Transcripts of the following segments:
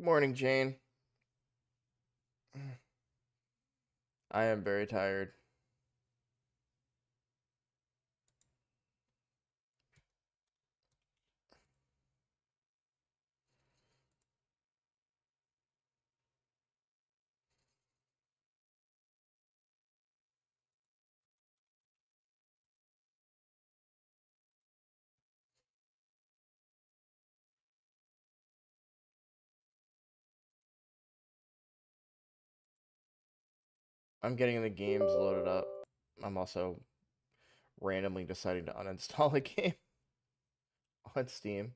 morning, Jane. I am very tired. I'm getting the games loaded up. I'm also randomly deciding to uninstall a game on Steam.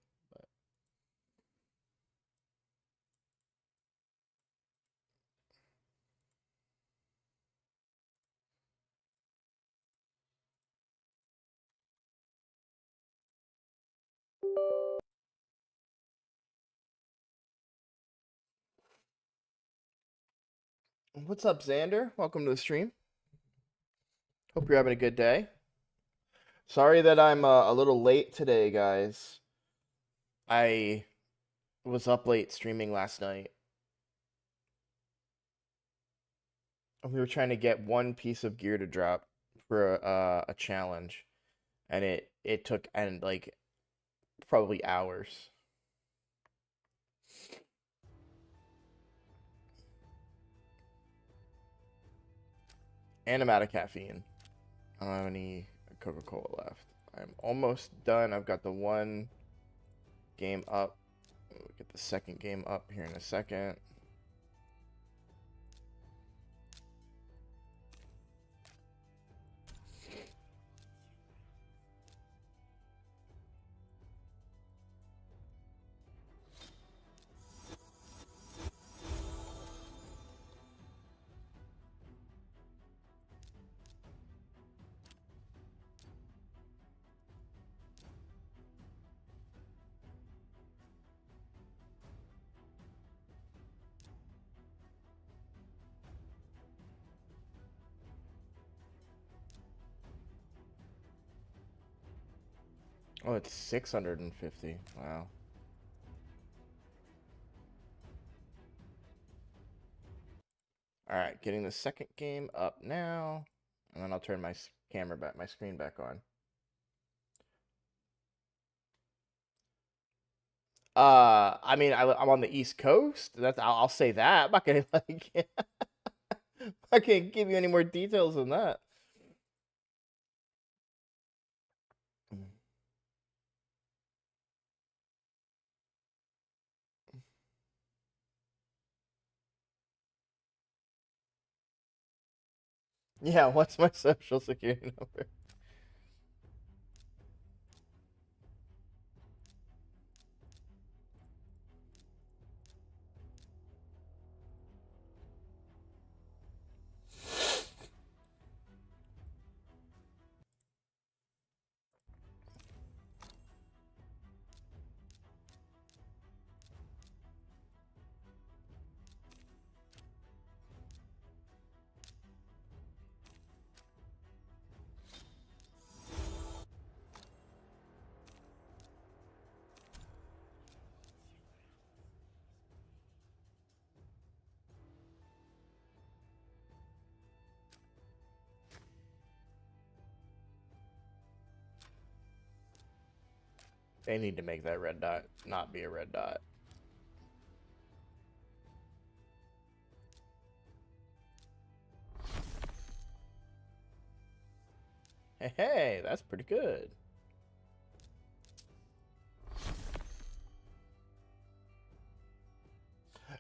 What's up, Xander? Welcome to the stream. Hope you're having a good day. Sorry that I'm a little late today, guys. I was up late streaming last night. We were trying to get one piece of gear to drop for a challenge, and it took like probably hours. And I'm out of caffeine. I don't have any Coca-Cola left. I'm almost done. I've got the one game up. We'll get the second game up here in a second. Oh, it's 650. Wow. All right, getting the second game up now, and then I'll turn my camera back, my screen back on. I mean, I'm on the East Coast. I'll say that. I'm not gonna like, I can't give you any more details than that. Yeah, what's my social security number? They need to make that red dot not be a red dot. Hey, that's pretty good.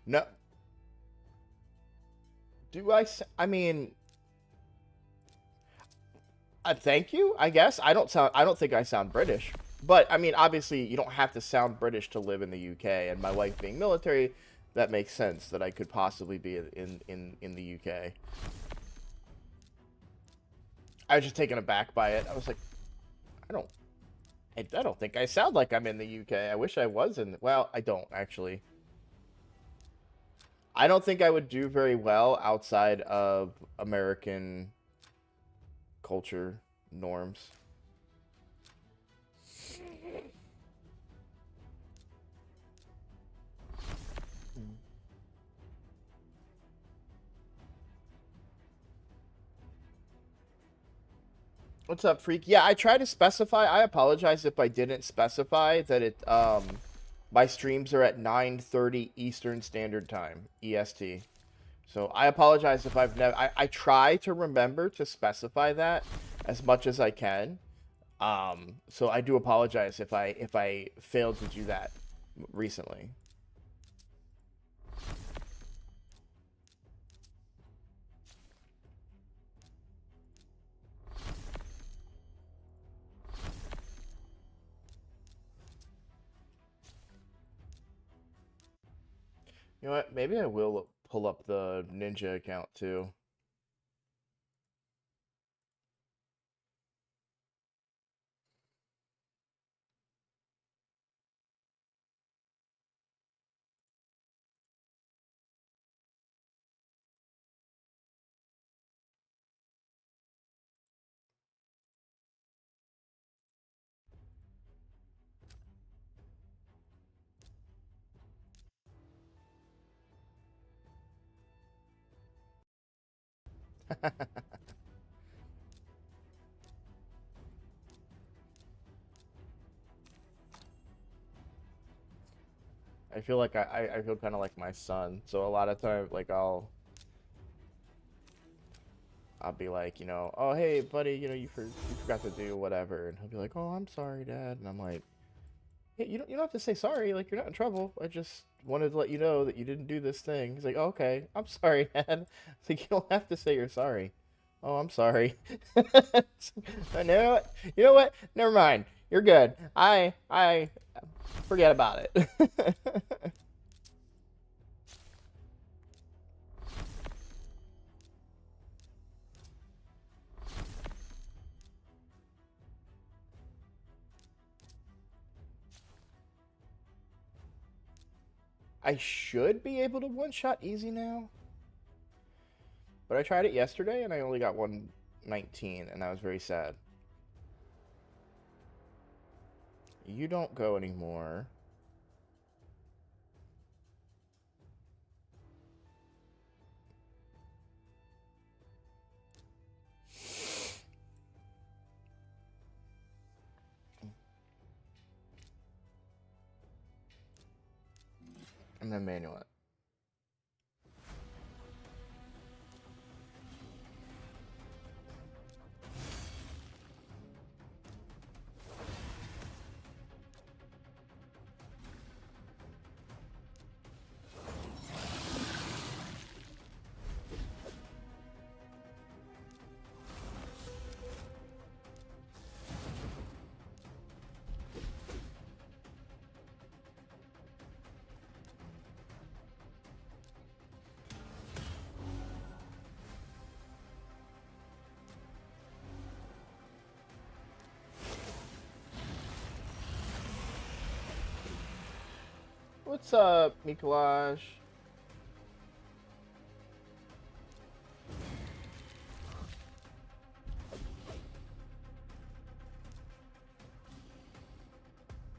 No. I mean, thank you, I guess. I don't think I sound British. But, I mean, obviously, you don't have to sound British to live in the UK. And my wife being military, that makes sense that I could possibly be in the UK. I was just taken aback by it. I was like, I don't I don't think I sound like I'm in the UK. I wish I was in. Well, I don't actually. I don't think I would do very well outside of American culture norms. What's up, freak? Yeah, I try to specify. I apologize if I didn't specify that my streams are at 9:30 Eastern Standard Time, EST. So I apologize if I've never. I try to remember to specify that as much as I can. So I do apologize if I failed to do that recently. You know what? Maybe I will pull up the Ninja account too. I feel like I feel kind of like my son. So a lot of times, like I'll be like, oh hey buddy, you forgot to do whatever, and he'll be like, oh I'm sorry, Dad, and I'm like, hey, you don't have to say sorry. Like you're not in trouble. I just wanted to let you know that you didn't do this thing. He's like, oh, okay, I'm sorry, Dad. It's like you don't have to say you're sorry. Oh, I'm sorry. No, you know what? Never mind. You're good. I forget about it. I should be able to one-shot easy now. But I tried it yesterday and I only got 119 and I was very sad. You don't go anymore. And then manual it. What's up, Mikolaj?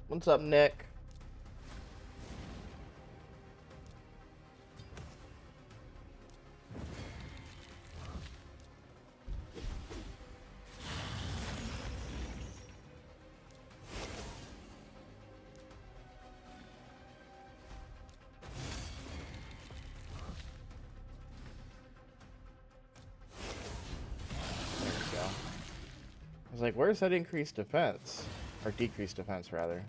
What's up, Nick? There we go. I was like, where's that increased defense? Or decreased defense, rather.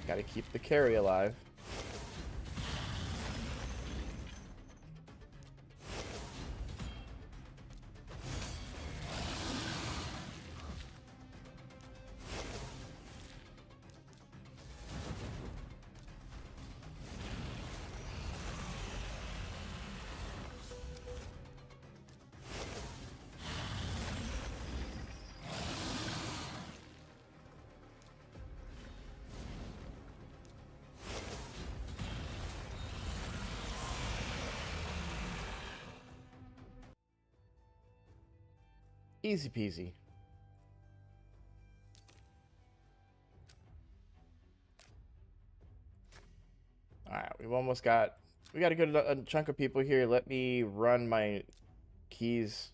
Gotta keep the carry alive. Easy peasy. Alright, we've almost got... We got a good chunk of people here. Let me run my keys.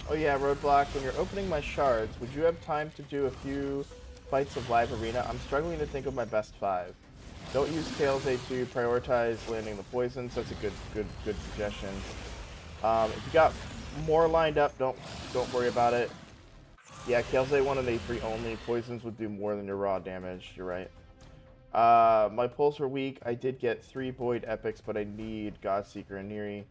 Oh yeah, Roadblock, when you're opening my shards, would you have time to do a few fights of live arena? I'm struggling to think of my best 5. Don't use Tails A2, prioritize landing the poisons. That's a good suggestion. If you got more lined up, don't worry about it. Yeah, Tails A1 and A3 only. Poisons would do more than your raw damage, you're right. My pulls were weak. I did get 3 Void Epics, but I need Godseeker and Neri.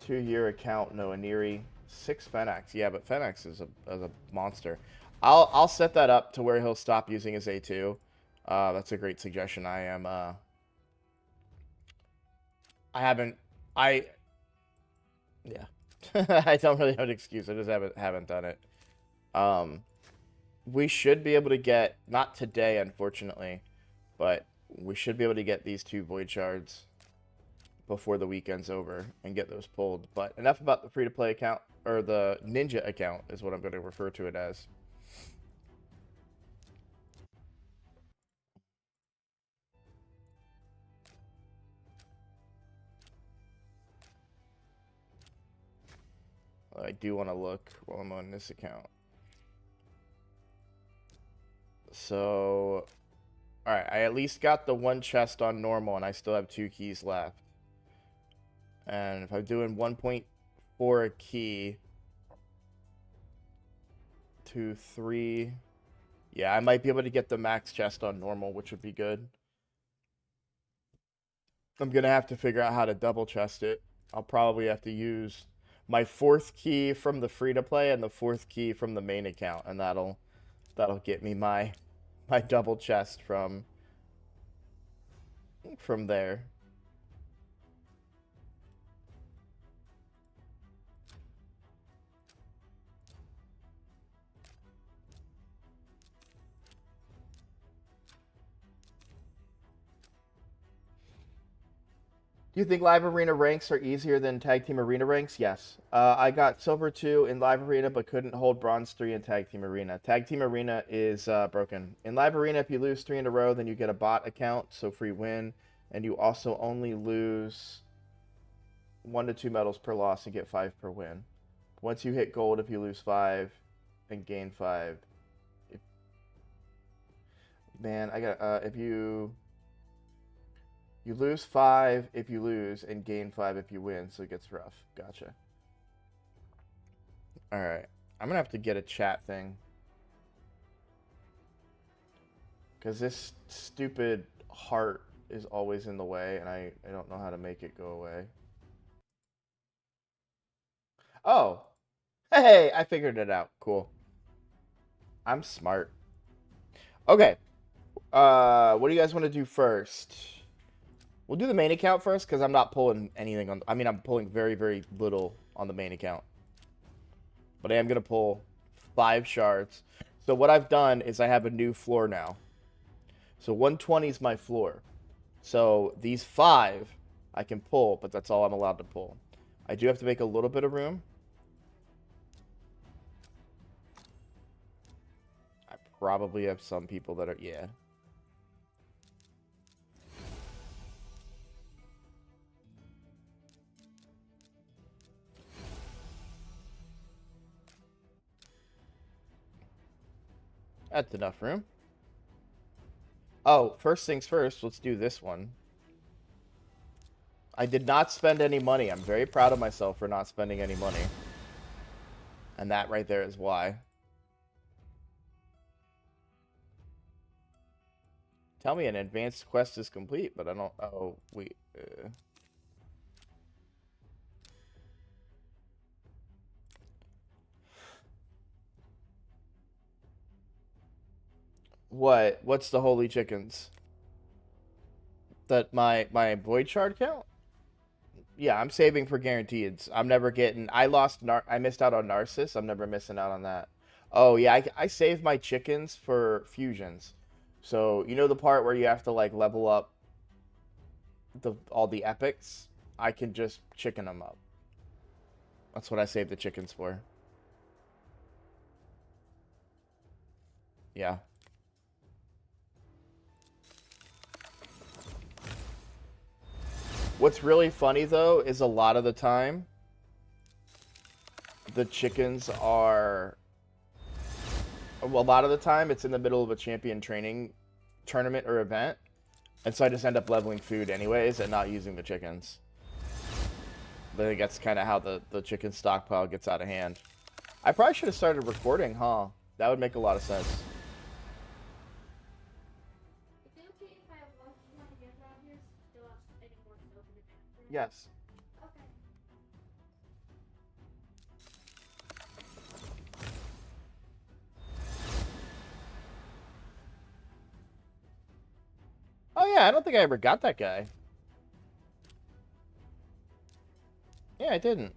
2-year account, no Aniri. 6 Fenax. Yeah, but Fenax is a monster. I'll set that up to where he'll stop using his A2. That's a great suggestion. I haven't yeah. I don't really have an excuse. I just haven't done it. We should be able to get, not today unfortunately, but we should be able to get these 2 Void Shards before the weekend's over and get those pulled. But enough about the free-to-play account, or the Ninja account is what I'm going to refer to it as. I do want to look while I'm on this account. So, alright, I at least got the 1 chest on normal and I still have 2 keys left. And if I'm doing 1.4 a key, 2, 3, yeah, I might be able to get the max chest on normal, which would be good. I'm going to have to figure out how to double chest it. I'll probably have to use my 4th key from the free-to-play and the 4th key from the main account, and that'll get me my double chest from there. Do you think live arena ranks are easier than tag team arena ranks? Yes. I got silver 2 in live arena, but couldn't hold bronze 3 in tag team arena. Tag team arena is broken. In live arena, if you lose 3 in a row, then you get a bot account, so free win, and you also only lose 1 to 2 medals per loss and get 5 per win. Once you hit gold, if you lose 5 and gain 5, man, I got if you lose 5 if you lose and gain 5 if you win, so it gets rough. Gotcha. Alright. I'm gonna have to get a chat thing. Because this stupid heart is always in the way, and I don't know how to make it go away. Oh! Hey! I figured it out. Cool. I'm smart. Okay. What do you guys want to do first? We'll do the main account first, because I'm not pulling anything on... I mean, I'm pulling very, very little on the main account. But I am going to pull 5 shards. So what I've done is I have a new floor now. So 120 is my floor. So these 5 I can pull, but that's all I'm allowed to pull. I do have to make a little bit of room. I probably have some people that are... Yeah. That's enough room. Oh, first things first, let's do this one. I did not spend any money. I'm very proud of myself for not spending any money. And that right there is why. Tell me an advanced quest is complete, but I don't... Oh, wait. What? What's the holy chickens? That my void shard count? Yeah, I'm saving for guaranteed. I'm never getting. I missed out on Narcissus. I'm never missing out on that. Oh yeah, I save my chickens for fusions. So you know the part where you have to like level up the all the epics. I can just chicken them up. That's what I save the chickens for. Yeah. What's really funny though is a lot of the time the chickens are well, a lot of the time it's in the middle of a champion training tournament or event, and so I just end up leveling food anyways and not using the chickens. I think that's kind of how the chicken stockpile gets out of hand. I probably should have started recording, huh? That would make a lot of sense. Yes. Oh yeah, I don't think I ever got that guy. Yeah, I didn't.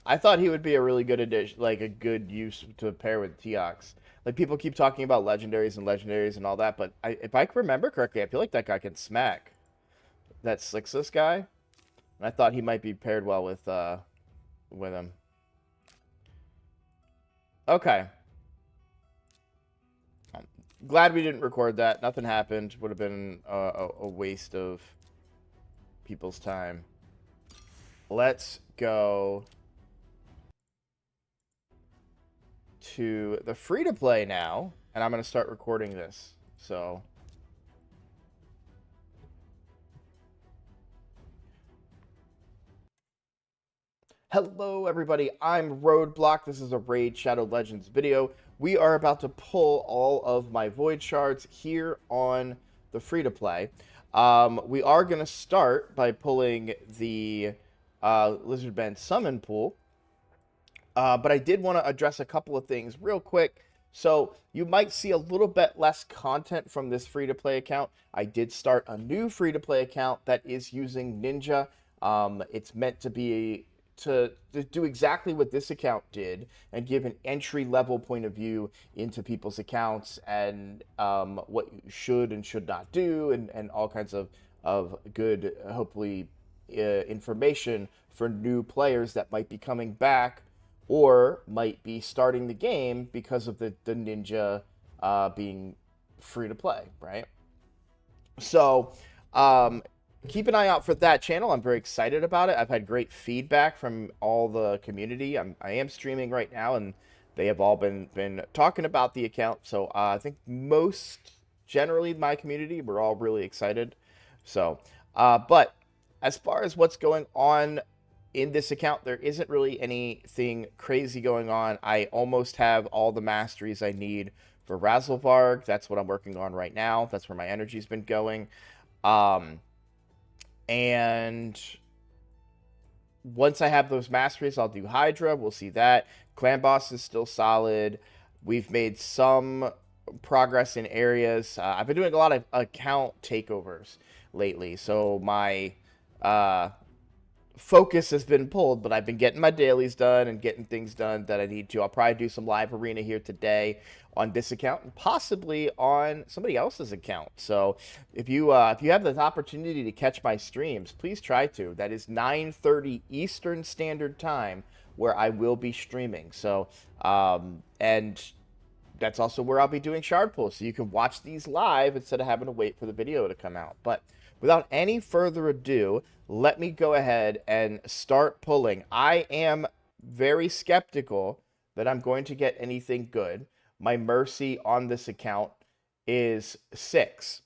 I thought he would be a really good addition, like a good use to pair with Teox. Like people keep talking about legendaries and all that, but if I can remember correctly, I feel like that guy can smack. That Slixus guy, and I thought he might be paired well with him. Okay. Glad we didn't record that. Nothing happened. Would have been a waste of people's time. Let's go to the free-to-play now, and I'm going to start recording this. So... Hello, everybody. I'm Roadblock. This is a Raid Shadow Legends video. We are about to pull all of my Void Shards here on the free-to-play. We are going to start by pulling the Lizardbend Summon Pool. But I did want to address a couple of things real quick. So you might see a little bit less content from this free-to-play account. I did start a new free-to-play account that is using Ninja. It's meant to be to do exactly what this account did and give an entry-level point of view into people's accounts and what you should and should not do and all kinds of good, hopefully, information for new players that might be coming back or might be starting the game because of the Ninja being free to play, right? So, keep an eye out for that channel. I'm very excited about it. I've had great feedback from all the community. I am streaming right now, and they have all been talking about the account. So I think generally my community, we're all really excited. So, but as far as what's going on in this account, there isn't really anything crazy going on. I almost have all the masteries I need for Razzlevarg. That's what I'm working on right now. That's where my energy's been going. And once I have those masteries, I'll do Hydra. We'll see that. Clan Boss is still solid. We've made some progress in areas. I've been doing a lot of account takeovers lately. So my focus has been pulled, but I've been getting my dailies done and getting things done that I need to. I'll probably do some live arena here today on this account and possibly on somebody else's account. So if you have the opportunity to catch my streams, please try to. That is 9:30 Eastern Standard Time where I will be streaming. So and that's also where I'll be doing shard pulls, so you can watch these live instead of having to wait for the video to come out. But without any further ado, let me go ahead and start pulling. I am very skeptical that I'm going to get anything good. My mercy on this account is 6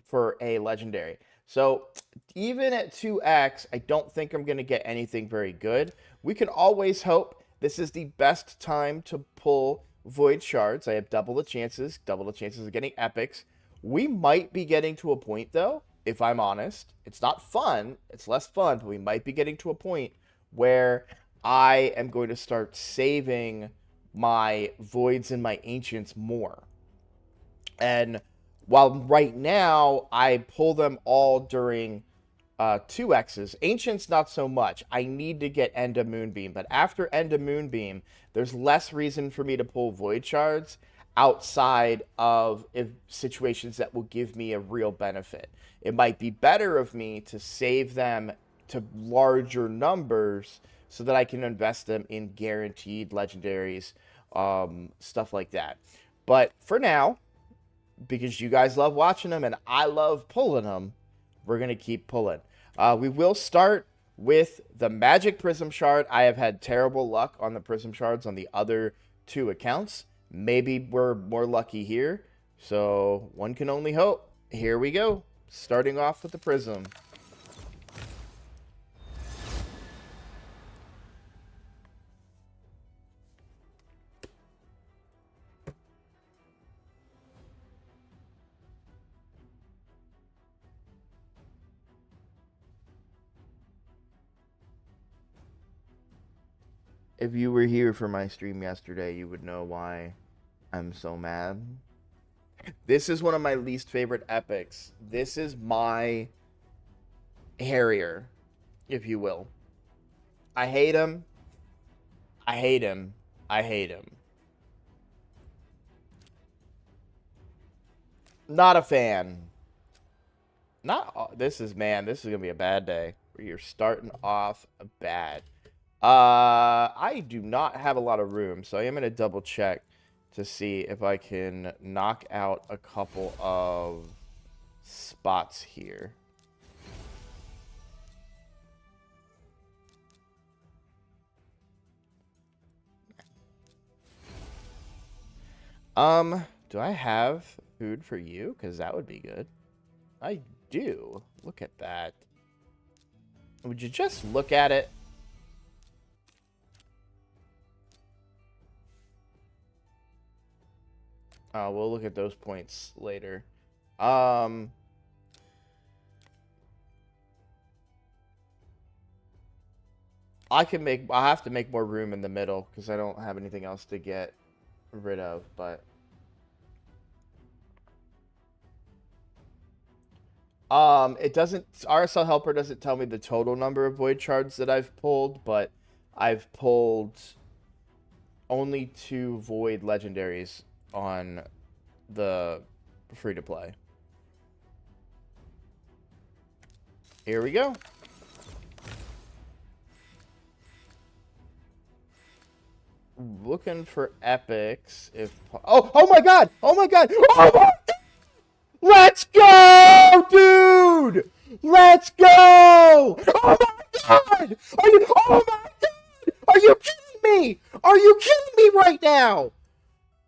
for a legendary. So even at 2x, I don't think I'm going to get anything very good. We can always hope. This is the best time to pull Void Shards. I have double the chances of getting epics. We might be getting to a point, though, if I'm honest. It's not fun. It's less fun, but we might be getting to a point where I am going to start saving my voids and my ancients more. And while right now I pull them all during 2Xs, Ancients not so much. I need to get End of Moonbeam, but after End of Moonbeam, there's less reason for me to pull Void Shards outside of situations that will give me a real benefit. It might be better of me to save them to larger numbers so that I can invest them in guaranteed legendaries, stuff like that. But for now, because you guys love watching them and I love pulling them, we're going to keep pulling. We will start with the Magic Prism Shard. I have had terrible luck on the Prism Shards on the other 2 accounts. Maybe we're more lucky here. So one can only hope. Here we go. Starting off with the Prism. If you were here for my stream yesterday, you would know why I'm so mad. This is one of my least favorite epics. This is my Harrier, if you will. I hate him. I hate him. I hate him. Not a fan. This is gonna be a bad day. Where you're starting off bad. I do not have a lot of room, so I am gonna double check to see if I can knock out a couple of spots here. Do I have food for you? Because that would be good. I do. Look at that. Would you just look at it? We'll look at those points later. I'll have to make more room in the middle because I don't have anything else to get rid of, but it doesn't, RSL Helper doesn't tell me the total number of Void Shards that I've pulled, but I've pulled only 2 Void Legendaries on the free-to-play. Here we go. Looking for epics. Oh my god! Oh my god! Oh my god! Let's go, dude! Let's go! Oh my god! Oh my god! Are you kidding me? Are you kidding me right now?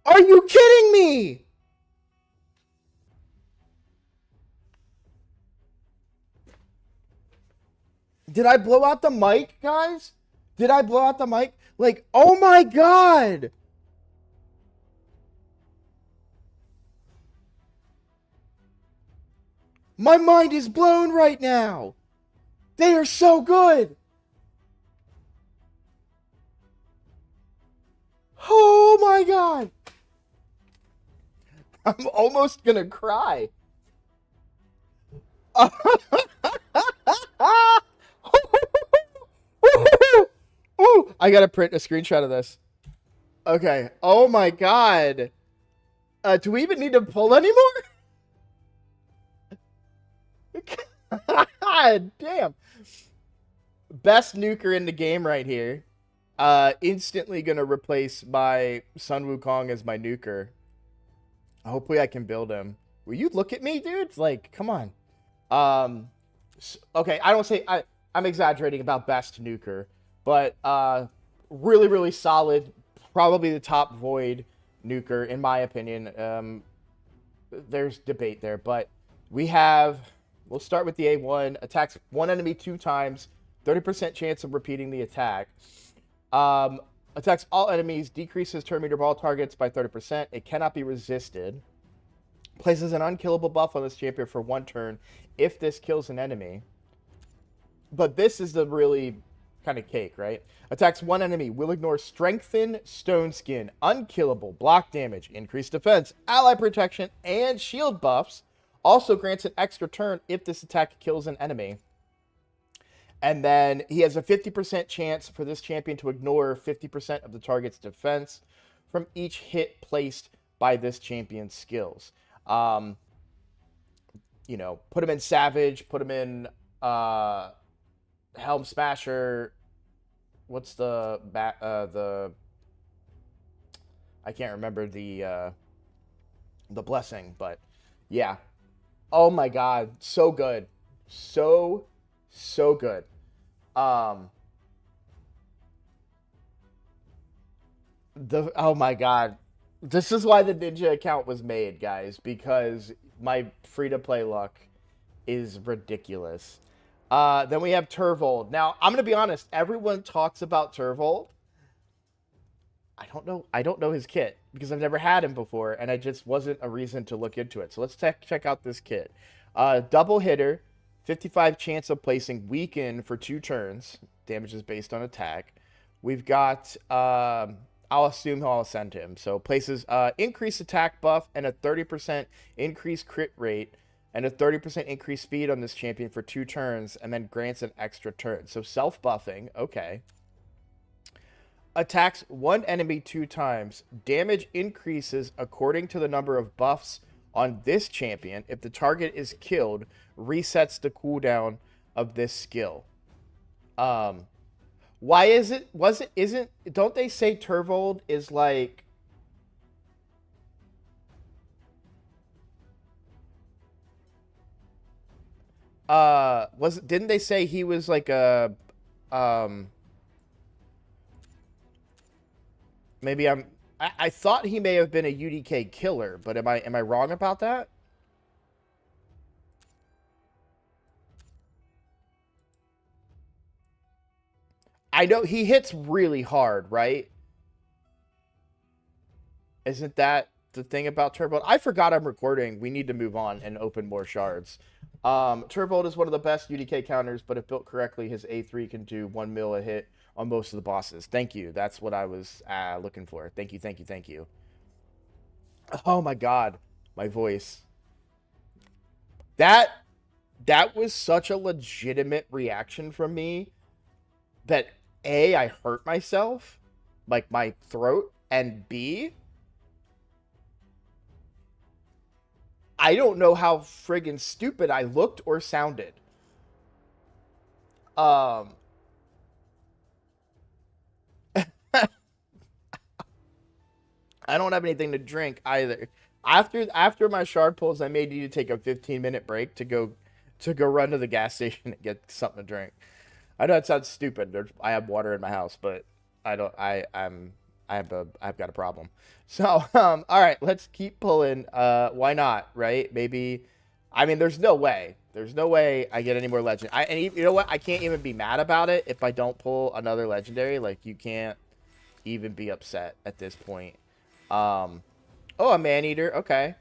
Are you kidding me? Did I blow out the mic, guys? Did I blow out the mic? Like, oh my god! My mind is blown right now! They are so good! Oh my god! I'm almost gonna cry. Ooh, I gotta print a screenshot of this. Okay. Oh my god. Do we even need to pull anymore? God damn. Best nuker in the game right here. Instantly gonna replace my Sun Wukong as my nuker. Hopefully I can build him. Will you look at me, dude? Like, come on. Okay, I don't say I'm exaggerating about best nuker, but really, really solid. Probably the top void nuker in my opinion. There's debate there, but we'll start with the A1. Attacks one enemy 2 times, 30% chance of repeating the attack. Attacks all enemies, decreases turn meter ball targets by 30%. It cannot be resisted. Places an unkillable buff on this champion for 1 turn if this kills an enemy. But this is the really kind of cake, right? Attacks one enemy. Will ignore Strengthen, Stone Skin, Unkillable, Block Damage, Increased Defense, Ally Protection, and Shield buffs. Also grants an extra turn if this attack kills an enemy. And then he has a 50% chance for this champion to ignore 50% of the target's defense from each hit placed by this champion's skills. You know, put him in Savage, put him in Helm Smasher. What's the I can't remember the blessing, but yeah. Oh my god, so good. So good. Um oh my god. This is why the Ninja account was made, guys, because my free to play luck is ridiculous. Then we have Turvold. Now, I'm gonna be honest, everyone talks about Turvold. I don't know his kit because I've never had him before, and I just wasn't a reason to look into it. So let's check out this kit. Double hitter, 55 chance of placing weaken for 2 turns. Damage is based on attack. We've got I'll assume I'll send him. So places increased attack buff and a 30% increased crit rate and a 30% increased speed on this champion for 2 turns, and then grants an extra turn. So self-buffing, okay. Attacks one enemy 2 times. Damage increases according to the number of buffs on this champion. If the target is killed, resets the cooldown of this skill. Why is it? Don't they say Turvold is like... didn't they say he was like a... Maybe I thought he may have been a UDK killer, but am I wrong about that? I know he hits really hard, right? Isn't that the thing about Turbolt? I forgot I'm recording. We need to move on and open more shards. Turbolt is one of the best UDK counters, but if built correctly, his A3 can do 1 mil a hit on most of the bosses. Thank you. That's what I was looking for. Thank you. Oh my god. My voice. That was such a legitimate reaction from me that A, I hurt myself, like my throat, and B, I don't know how friggin' stupid I looked or sounded. I don't have anything to drink either. After my shard pulls, I may need to take a 15-minute break to go run to the gas station and get something to drink. I know it sounds stupid. I have water in my house, but I've got a problem. So, all right, let's keep pulling. Why not, right? Maybe, I mean, there's no way I get any more legend. And you know what? I can't even be mad about it if I don't pull another legendary. Like, you can't even be upset at this point. Oh, a man-eater. Okay.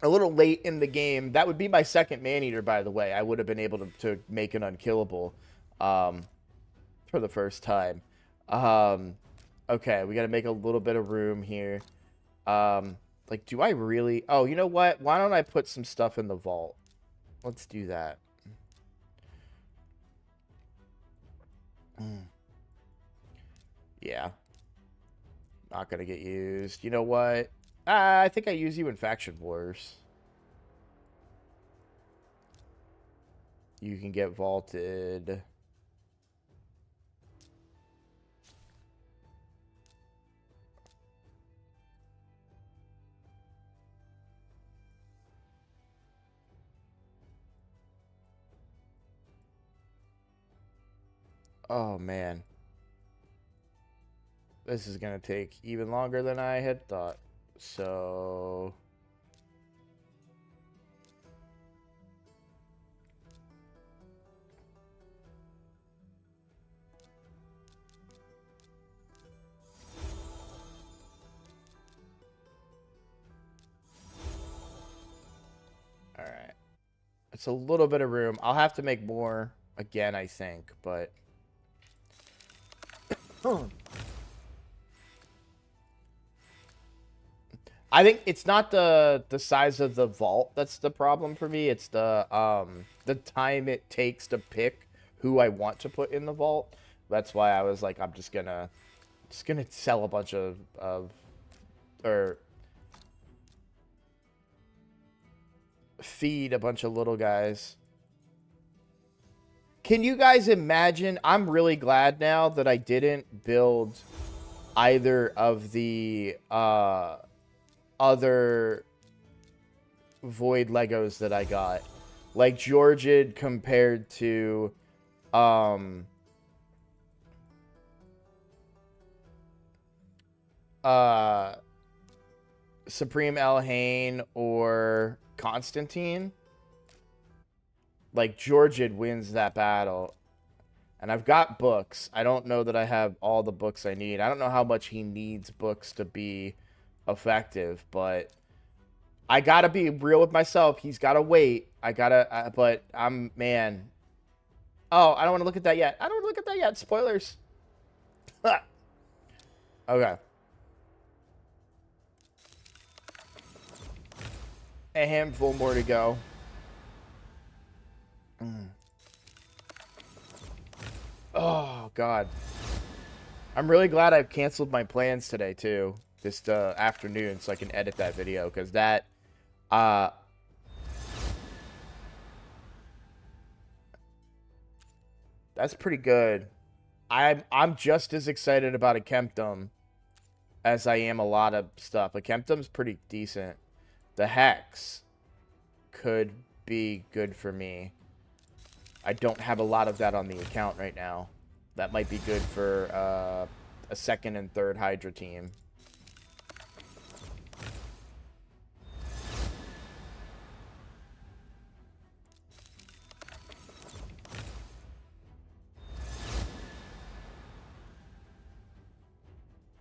A little late in the game. That would be my second man-eater, by the way. I would have been able to make an unkillable for the first time. Okay, we got to make a little bit of room here. Like, do I really... Oh, you know what? Why don't I put some stuff in the vault? Let's do that. Yeah. Not gonna get used. You know what? I think I use you in Faction Wars. You can get vaulted. Oh, man. This is going to take even longer than I had thought. So... Alright. It's a little bit of room. I'll have to make more again, I think, but... I think it's not the size of the vault that's the problem for me. It's the time it takes to pick who I want to put in the vault. That's why I was like, I'm just gonna sell a bunch of or feed a bunch of little guys. Can you guys imagine? I'm really glad now that I didn't build either of the other Void Legos that I got. Like Georgid compared to um uh Supreme Elhain or Constantine. Like Georgid wins that battle. And I've got books. I don't know that I have all the books I need. I don't know how much he needs books to be effective, but I gotta be real with myself. He's gotta wait. But I'm, man. Oh, I don't want to look at that yet. I don't want to look at that yet. Spoilers. Okay. A handful more to go. Oh, God. I'm really glad I've canceled my plans today, too. This afternoon, so I can edit that video, because that... that's pretty good. I'm just as excited about a Kemptum as I am a lot of stuff. A Kemptum's pretty decent. The Hex could be good for me. I don't have a lot of that on the account right now. That might be good for a second and third Hydra team.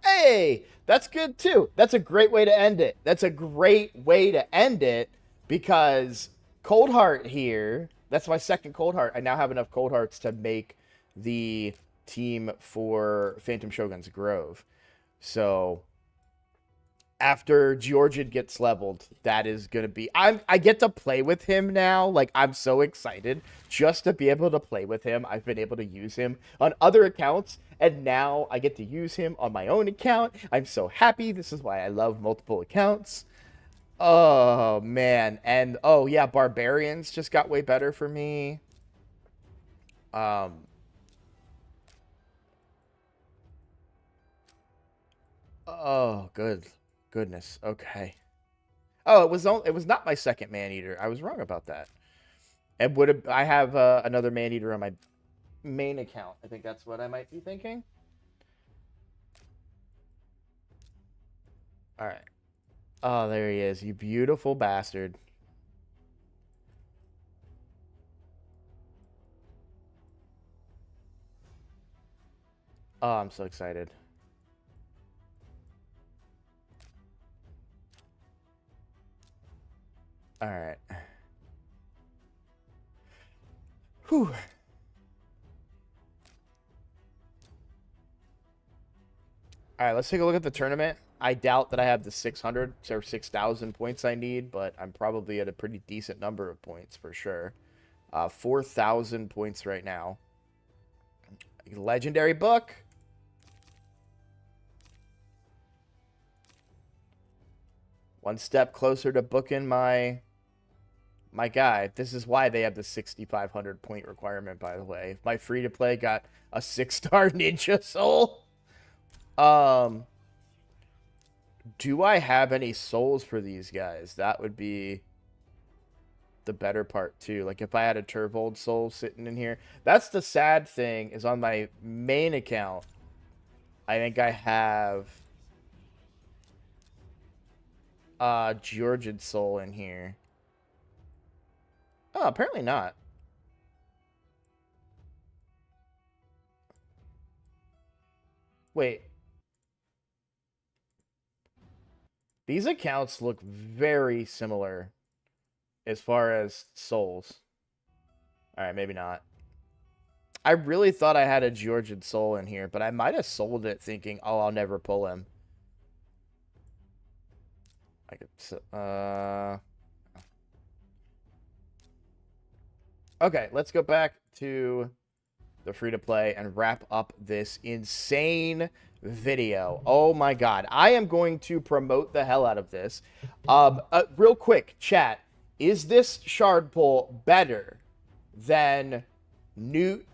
Hey, that's good too. That's a great way to end it. That's a great way to end it because Cold Heart here, that's my second Cold Heart. I now have enough Cold Hearts to make the team for Phantom Shogun's Grove. So after Georgid gets leveled, that is going to be... I get to play with him now. Like, I'm so excited just to be able to play with him. I've been able to use him on other accounts, and now I get to use him on my own account. I'm so happy. This is why I love multiple accounts. Oh, man. And, oh, yeah, Barbarians just got way better for me. Oh, goodness. Okay. Oh, it was not my second man-eater. I was wrong about that. It would have. I have another man-eater on my main account. I think that's what I might be thinking. All right. Oh, there he is. You beautiful bastard. Oh, I'm so excited. All right. Whew. All right, let's take a look at the tournament. I doubt that I have the 600 or 6,000 points I need, but I'm probably at a pretty decent number of points for sure. 4,000 points right now. Legendary book. One step closer to booking my guy. This is why they have the 6,500 point requirement, by the way. My free-to-play got a 6-star ninja soul. Do I have any souls for these guys? That would be the better part, too. Like, if I had a Turvold soul sitting in here. That's the sad thing, is on my main account, I think I have Georgid soul in here. Oh, apparently not. Wait. These accounts look very similar as far as souls. All right, maybe not. I really thought I had a Georgian Soul in here, but I might have sold it thinking, oh, I'll never pull him. I could, okay, let's go back to the free-to-play and wrap up this insane video. Oh my god. I am going to promote the hell out of this. Real quick, chat. Is this shard pull better than Newt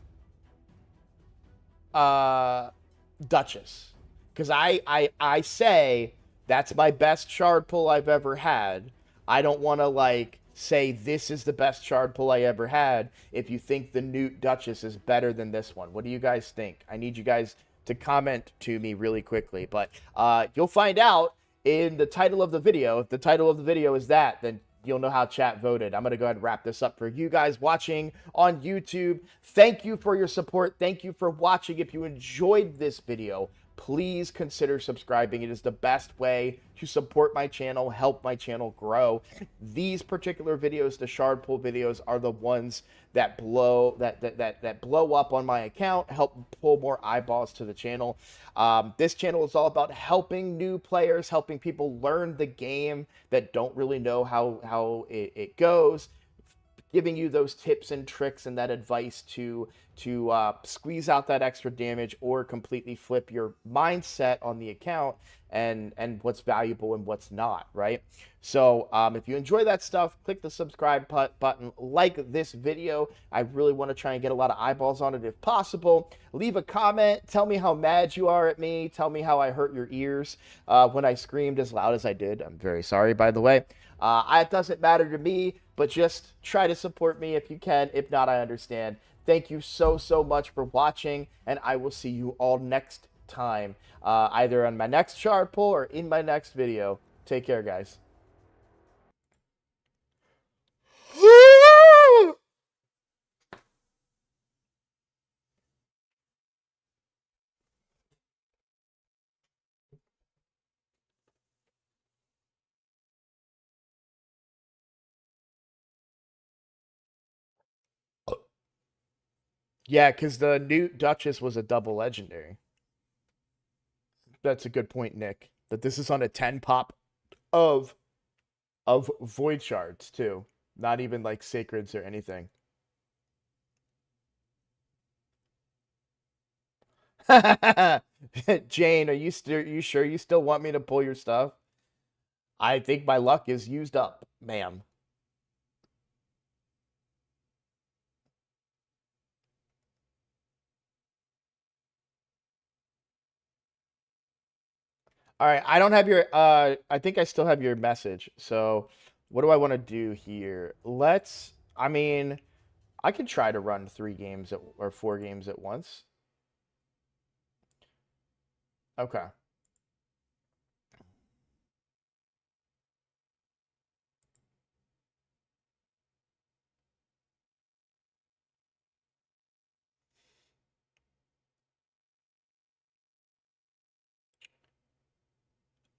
Duchess? Because I say that's my best shard pull I've ever had. I don't want to like say this is the best shard pull I ever had if you think the Newt Duchess is better than this one. What do you guys think? I need you guys to comment to me really quickly. But you'll find out in the title of the video. If the title of the video is that, then you'll know how chat voted. I'm going to go ahead and wrap this up for you guys watching on YouTube. Thank you for your support. Thank you for watching. If you enjoyed this video, please consider subscribing. It is the best way to support my channel, help my channel grow. These particular videos, the shard pull videos, are the ones that blow up on my account, help pull more eyeballs to the channel. This channel is all about helping new players, helping people learn the game that don't really know how it goes, giving you those tips and tricks and that advice to squeeze out that extra damage or completely flip your mindset on the account and what's valuable and what's not, right? So if you enjoy that stuff, click the subscribe button, like this video. I really want to try and get a lot of eyeballs on it if possible. Leave a comment. Tell me how mad you are at me. Tell me how I hurt your ears when I screamed as loud as I did. I'm very sorry, by the way. It doesn't matter to me, but just try to support me if you can. If not, I understand. Thank you so much for watching, and I will see you all next time, either on my next shard pull or in my next video. Take care, guys. Yeah, because the Newt Duchess was a double legendary. That's a good point, Nick. That this is on a 10 pop of void shards too. Not even like sacreds or anything. Jane, are you sure you still want me to pull your stuff? I think my luck is used up, ma'am. All right, I don't have your I think I still have your message. So, what do I want to do here? I mean, I could try to run 3 games or 4 games at once. Okay.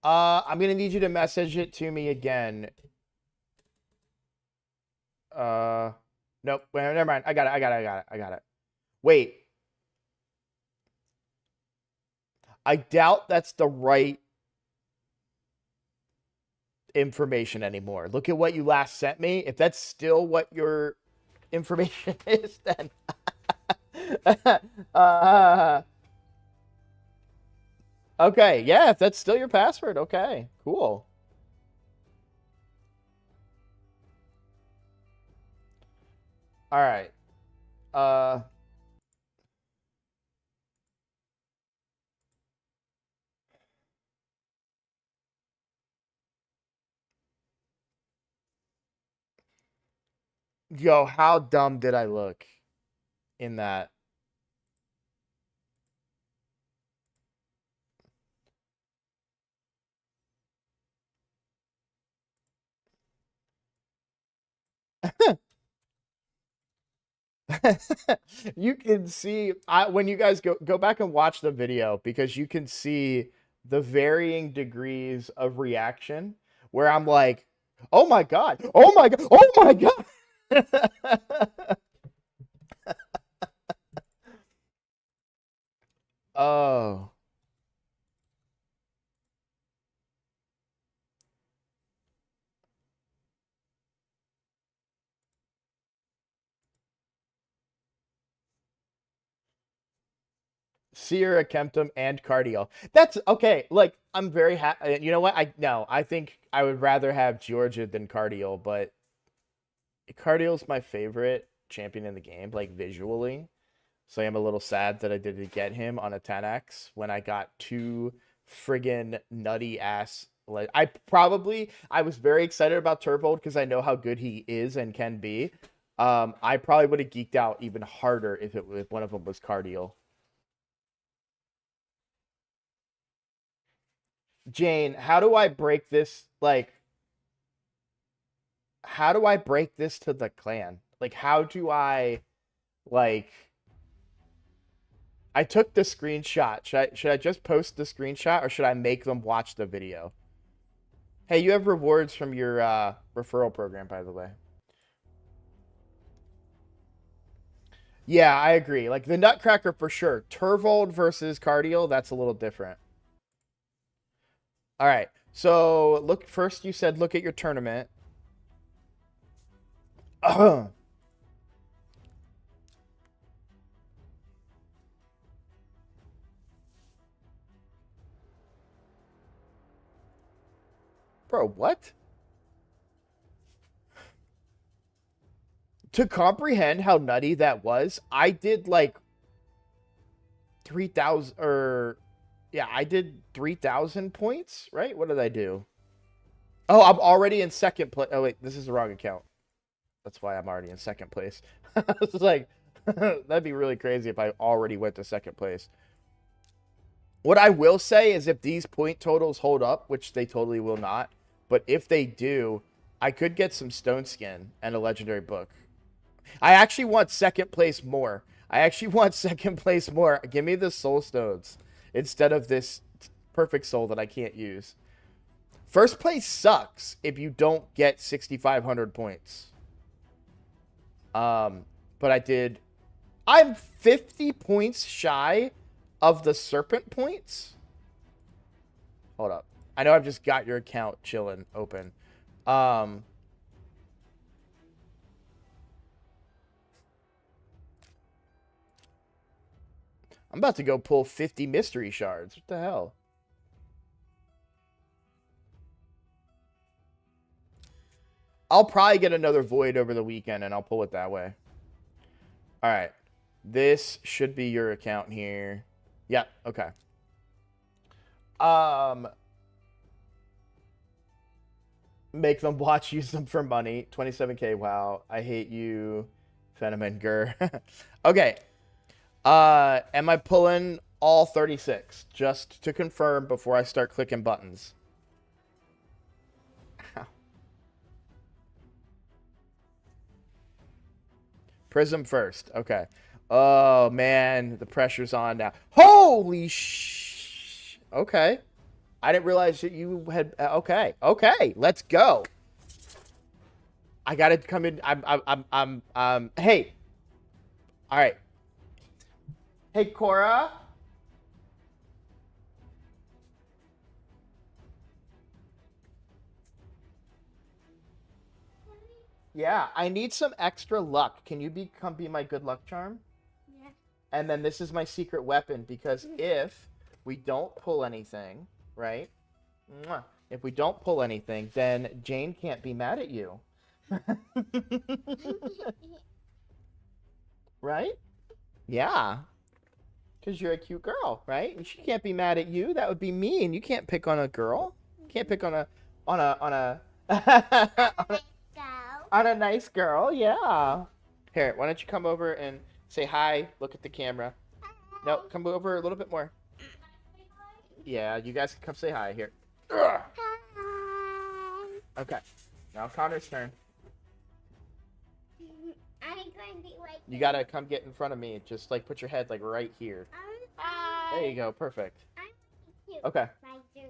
I'm gonna need you to message it to me again. Nope. Wait, never mind. I got it. Wait. I doubt that's the right information anymore. Look at what you last sent me. If that's still what your information is, then okay, yeah, if that's still your password, okay, cool. All right. Yo, how dumb did I look in that? You can see when you guys go back and watch the video, because you can see the varying degrees of reaction where I'm like, oh my god, oh my god, oh my god. Oh. Sierra, Kemptom, and Cardio. That's okay. Like, I'm very happy. You know what? I think I would rather have Georgia than Cardio, but Cardio's my favorite champion in the game, like visually. So I'm a little sad that I didn't get him on a 10x when I got two friggin' nutty ass. Like, I was very excited about Turvold because I know how good he is and can be. I probably would have geeked out even harder if one of them was Cardio. Jane, how do I break this? Like, how do I break this to the clan? Like, how do I, like, I took the screenshot. Should I just post the screenshot or should I make them watch the video? Hey, you have rewards from your referral program, by the way. Yeah, I agree. Like the Nutcracker for sure. Turvold versus Cardial, that's a little different. All right. So look first. You said look at your tournament. Bro, what? To comprehend how nutty that was, I did like 3,000 or yeah, I did 3,000 points, right? What did I do? Oh, I'm already in second place. Oh wait, this is the wrong account. That's why I'm already in second place. I was like, that'd be really crazy if I already went to second place. What I will say is if these point totals hold up, which they totally will not, but if they do, I could get some stone skin and a legendary book. I actually want second place more. I actually want second place more. Give me the soul stones instead of this perfect soul that I can't use. First place sucks if you don't get 6,500 points. But I'm 50 points shy of the serpent points. Hold up. I know I've just got your account chilling open. I'm about to go pull 50 mystery shards. What the hell? I'll probably get another void over the weekend and I'll pull it that way. All right. This should be your account here. Yeah, okay. Make them watch, use them for money. 27k, wow. I hate you, Venom and Gur. Okay. Am I pulling all 36? Just to confirm before I start clicking buttons. Prism first. Okay. Oh, man. The pressure's on now. Holy sh... Okay. I didn't realize that you had... Okay. Okay. Let's go. I gotta come in. Hey. All right. Hey, Cora. Yeah, I need some extra luck. Can you be my good luck charm? Yeah. And then this is my secret weapon because if we don't pull anything, right? If we don't pull anything, then Jane can't be mad at you. Right? Yeah. Because you're a cute girl, right? And she can't be mad at you. That would be mean. You can't pick on a girl. You can't pick on a on a on a nice girl. Yeah. Here, why don't you come over and say hi? Look at the camera. No, come over a little bit more. Yeah, you guys can come say hi here. Hi. Okay. Now Connor's turn. I'm going to be like. You gotta come get in front of me. Just like put your head like right here. There you go. Perfect. Okay.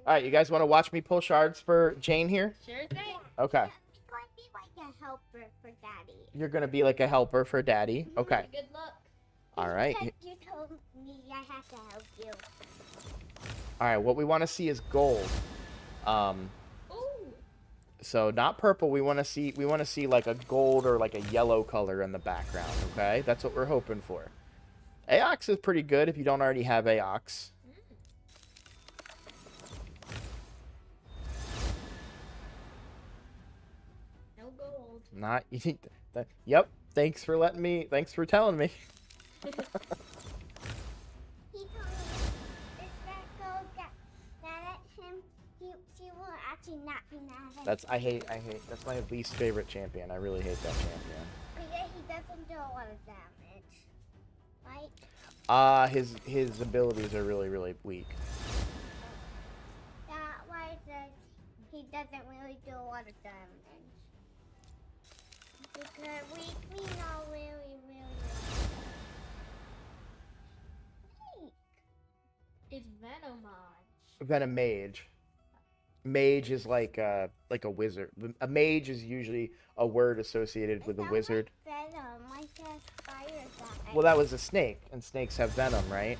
All right, you guys want to watch me pull shards for Jane here? Sure thing. Okay. I'm going to be like a helper for Daddy. You're gonna be like a helper for Daddy. Okay. Good luck. All right. Because you told me I have to help you. All right. What we want to see is gold. Ooh. So not purple. We want to see like a gold or like a yellow color in the background. Okay, that's what we're hoping for. Aox is pretty good if you don't already have Aox. No gold. Not. Yep. Thanks for letting me. Thanks for telling me. He told me if that goes that at him, she will actually not be mad at That's I hate. That's my least favorite champion. I really hate that champion. because he doesn't do a lot of damage. Right? His abilities are really weak. That why that he doesn't really do a lot of damage. Because we know really well. It's Venomon. Venom mage. Mage is like a wizard. A mage is usually a word associated with a wizard. Like venom, like a fire guy. Well, that was a snake, and snakes have venom, right?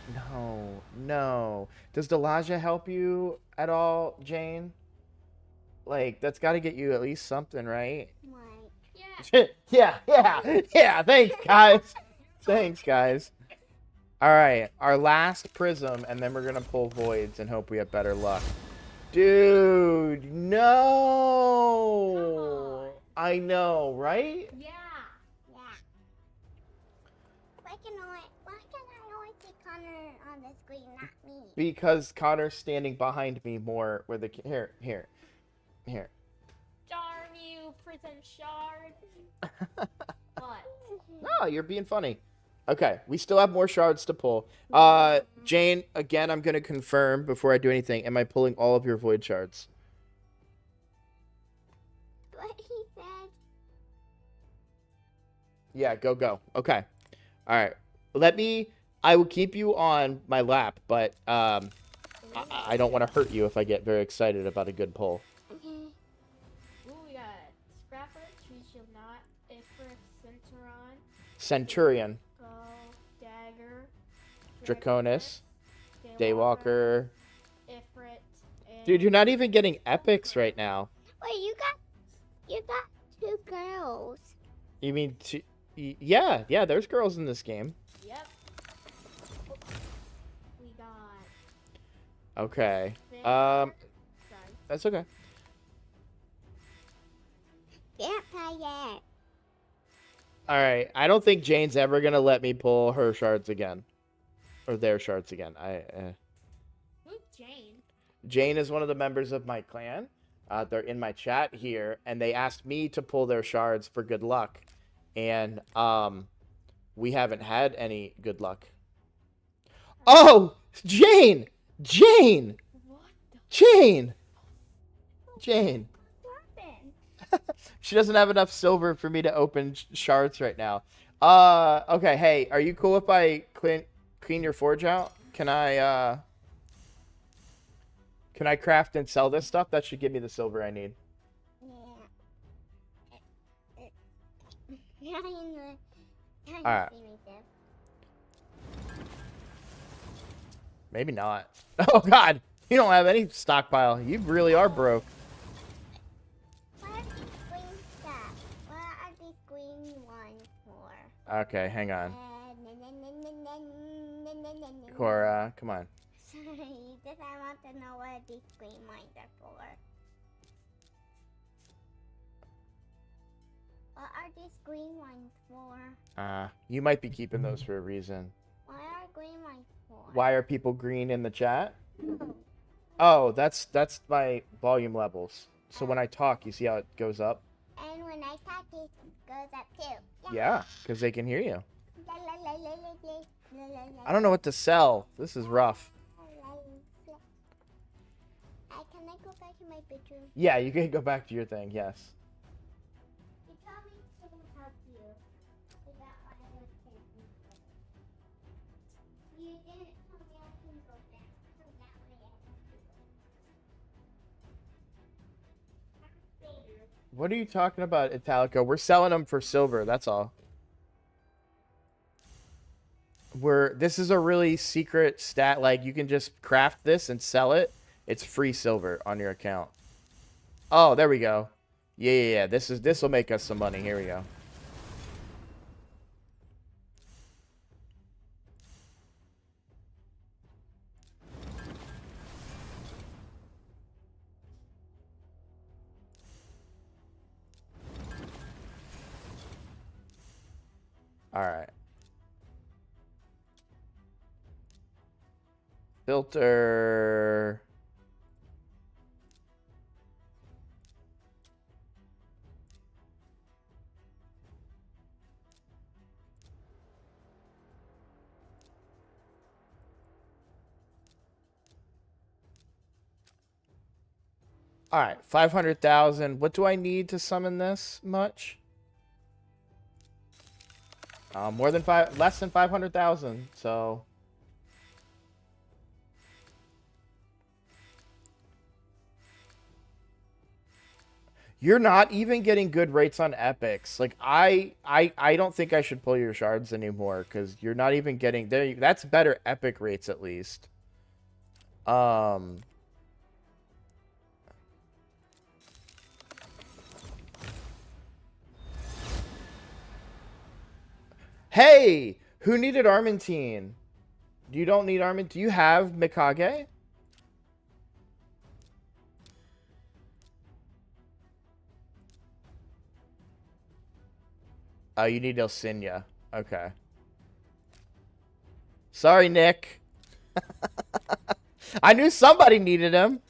No. Does Delaja help you at all, Jane? Like, that's got to get you at least something, right? Yeah. Yeah. Thanks, guys. All right, our last prism, and then we're gonna pull voids and hope we have better luck. Dude, no. I know, right? Yeah. Yeah. Why can I only see Connor on the screen, not me? Because Connor's standing behind me more. Where the here. Darn you, Prison Shard. What? No, you're being funny. Okay, we still have more shards to pull. Jane, again, I'm gonna confirm before I do anything. Am I pulling all of your void shards? What he said. Yeah, go. Okay. All right. I will keep you on my lap, but I don't want to hurt you if I get very excited about a good pull. Okay. Ooh, we got Scrapper, Tree Shield Knot, Ifrit, Centauron, Centurion, Dagger, Draconis, Daywalker. Ifrit, and Dude, you're not even getting epics right now. Wait, you got two girls. You mean yeah, there's girls in this game. Yep. We got Okay. Sorry. That's okay. Vampire. All right. I don't think Jane's ever gonna let me pull her shards again, or their shards again. Who's Jane? Jane is one of the members of my clan. They're in my chat here, and they asked me to pull their shards for good luck, and we haven't had any good luck. Oh, Jane! What the? Jane! What happened? She doesn't have enough silver for me to open shards right now. Okay, hey, are you cool if I clean your forge out? Can I craft and sell this stuff? That should give me the silver I need. Yeah. Alright. Maybe not. Oh god, you don't have any stockpile. You really are broke. What are these green stuff? What are these green ones for? Okay, hang on. Sorry, Cora, come on. just I want to know what these green ones are for. What are these green ones for? You might be keeping those for a reason. What are green ones for? Why are people green in the chat? Oh, that's my volume levels. So when I talk, you see how it goes up? And when I talk, it goes up too. Yeah, because they can hear you. I don't know what to sell. This is rough. Can I go back to my bedroom? Yeah, you can go back to your thing, yes. You told me to help you. Is that why I was taking you? You didn't tell me I can go back. So that way I can go. What are you talking about, Italico? We're selling them for silver, that's all. This is a really secret stat. Like, you can just craft this and sell it. It's free silver on your account. Oh, there we go. Yeah. This will make us some money. Here we go. All right. Filter. All right, 500,000. What do I need to summon this much? Less than 500,000. So you're not even getting good rates on epics. Like I don't think I should pull your shards anymore because you're not even getting there. That's better epic rates at least. Hey, who needed Armentine? You don't need Armentine. Do you have Mikage? Oh, you need Ilsinia. Okay. Sorry, Nick. I knew somebody needed him.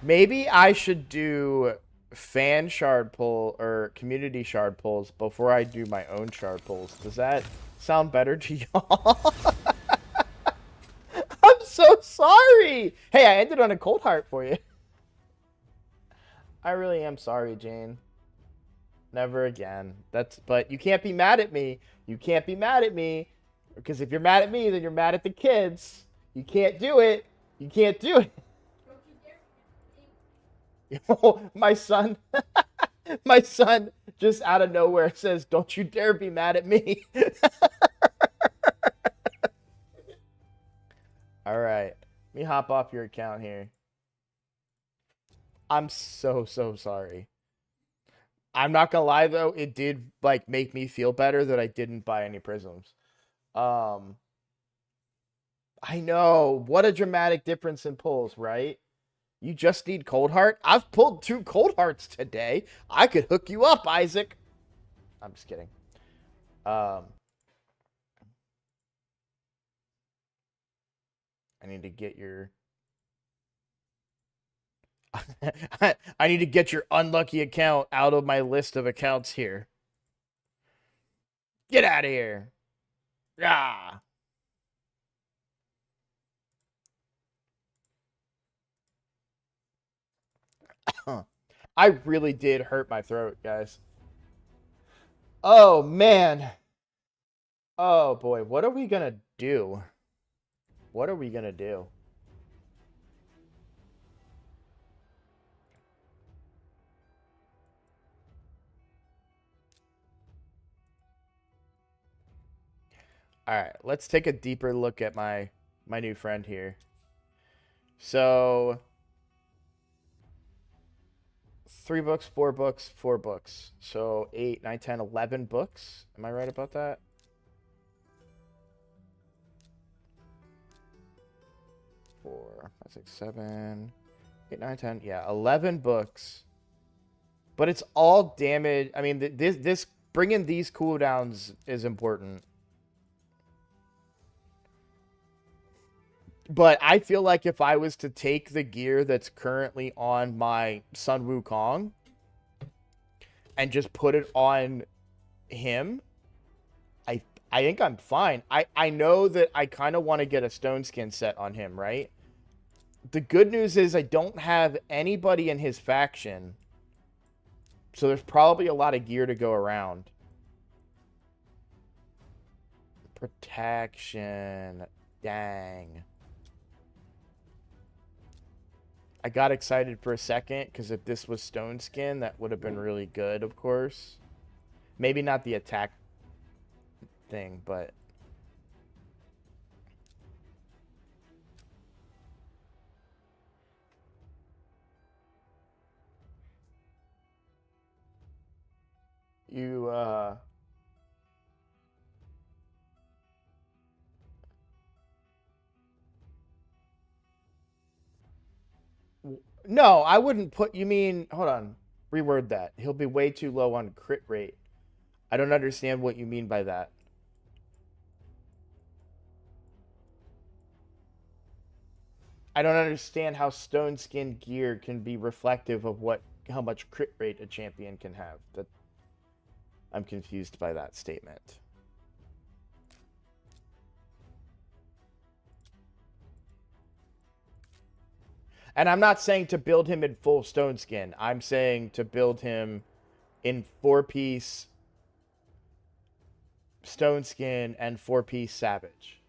Maybe I should do fan shard pull or community shard pulls before I do my own shard pulls. Does that sound better to y'all? I'm so sorry. Hey, I ended on a cold heart for you. I really am sorry, Jane. Never again. But you can't be mad at me. You can't be mad at me. Because if you're mad at me, then you're mad at the kids. You can't do it. You can't do it. My son, my son just out of nowhere says, "Don't you dare be mad at me." All right, let me hop off your account here. I'm so sorry. I'm not gonna lie though, it did like make me feel better that I didn't buy any prisms. Um, I know, what a dramatic difference in pulls, right? You just need Cold Heart? I've pulled 2 Cold Hearts today. I could hook you up, Isaac. I'm just kidding. I need to get your... I need to get your unlucky account out of my list of accounts here. Get out of here. Ah. I really did hurt my throat, guys. Oh, man. Oh, boy. What are we gonna do? What are we gonna do? All right, let's take a deeper look at my new friend here. So 3 books, 4 books, 4 books. So 8, 9, 10, 11 books. Am I right about that? 4, 5, 6, 7, 8, 9, 10. Yeah, 11 books. But it's all damage. I mean, this bringing these cooldowns is important. But I feel like if I was to take the gear that's currently on my Sun Wukong and just put it on him, I think I'm fine. I know that I kind of want to get a stone skin set on him, right? The good news is I don't have anybody in his faction. So there's probably a lot of gear to go around. Protection. Dang. I got excited for a second because if this was Stone Skin, that would have been really good, of course. Maybe not the attack thing, but... You, No, I wouldn't put... You mean... Hold on. Reword that. He'll be way too low on crit rate. I don't understand what you mean by that. I don't understand how stone skin gear can be reflective of how much crit rate a champion can have. That I'm confused by that statement. And I'm not saying to build him in full stone skin. I'm saying to build him in 4-piece stone skin and 4-piece savage.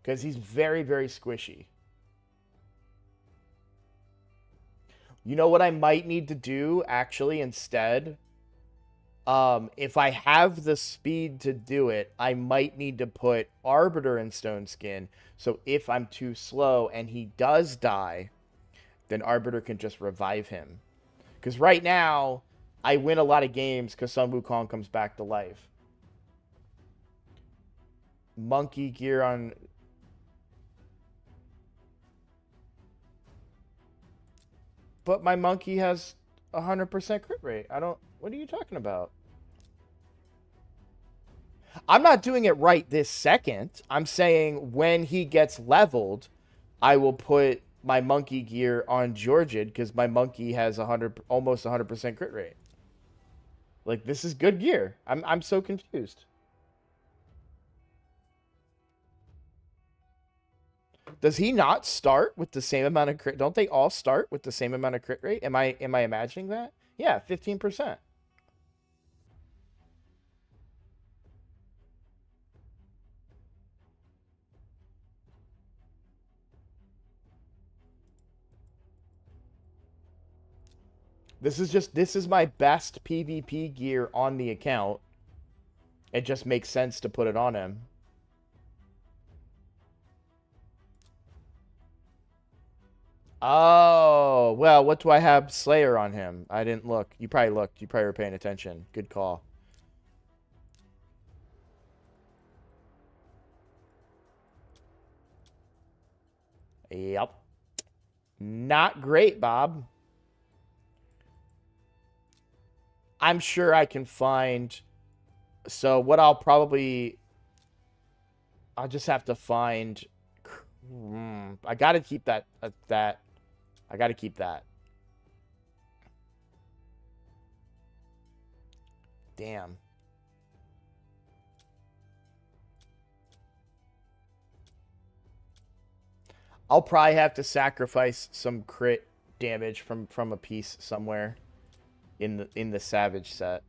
Because he's very, very squishy. You know what I might need to do, actually, instead? If I have the speed to do it, I might need to put Arbiter in Stone Skin. So if I'm too slow and he does die, then Arbiter can just revive him. Because right now, I win a lot of games because Sun Wukong comes back to life. Monkey gear on... But my monkey has 100% crit rate. I don't... What are you talking about? I'm not doing it right this second. I'm saying when he gets leveled, I will put my monkey gear on Georgid because my monkey has almost 100% crit rate. Like, this is good gear. I'm so confused. Does he not start with the same amount of crit? Don't they all start with the same amount of crit rate? Am I imagining that? Yeah, 15%. This is my best PvP gear on the account. It just makes sense to put it on him. Oh, well, what do I have Slayer on him? I didn't look. You probably looked. You probably were paying attention. Good call. Yep. Not great, Bob. I'm sure I can find... So what I'll just have to find... I gotta keep that... I gotta keep that. Damn. I'll probably have to sacrifice some crit damage from a piece somewhere in the Savage set.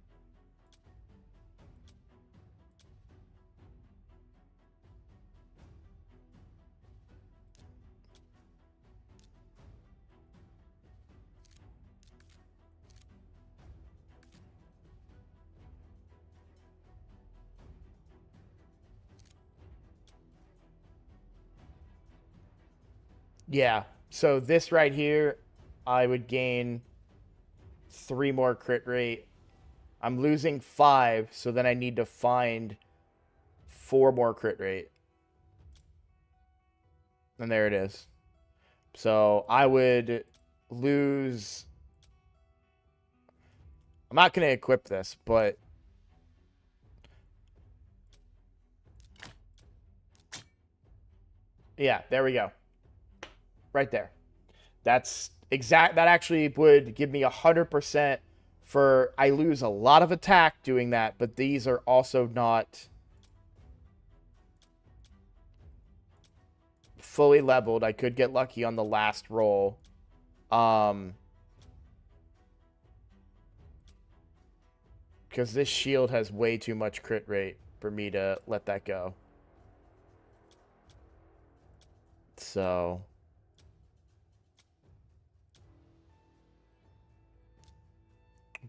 Yeah. So this right here, I would gain 3 more crit rate. I'm losing 5, so then I need to find 4 more crit rate. And there it is. So I would lose... I'm not going to equip this, but... Yeah, there we go. Right there. That actually would give me 100% I lose a lot of attack doing that, but these are also not fully leveled. I could get lucky on the last roll. Because this shield has way too much crit rate for me to let that go. So...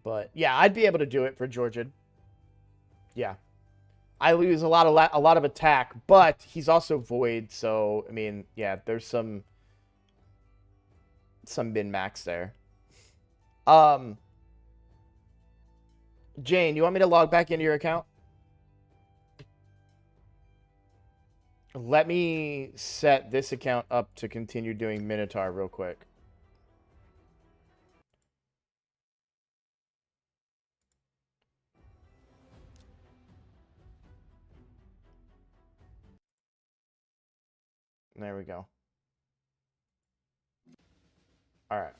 But yeah, I'd be able to do it for Georgian. Yeah, I lose a lot of attack, but he's also void. So I mean, yeah, there's some min max there. Jane, you want me to log back into your account? Let me set this account up to continue doing Minotaur real quick. There we go. All right.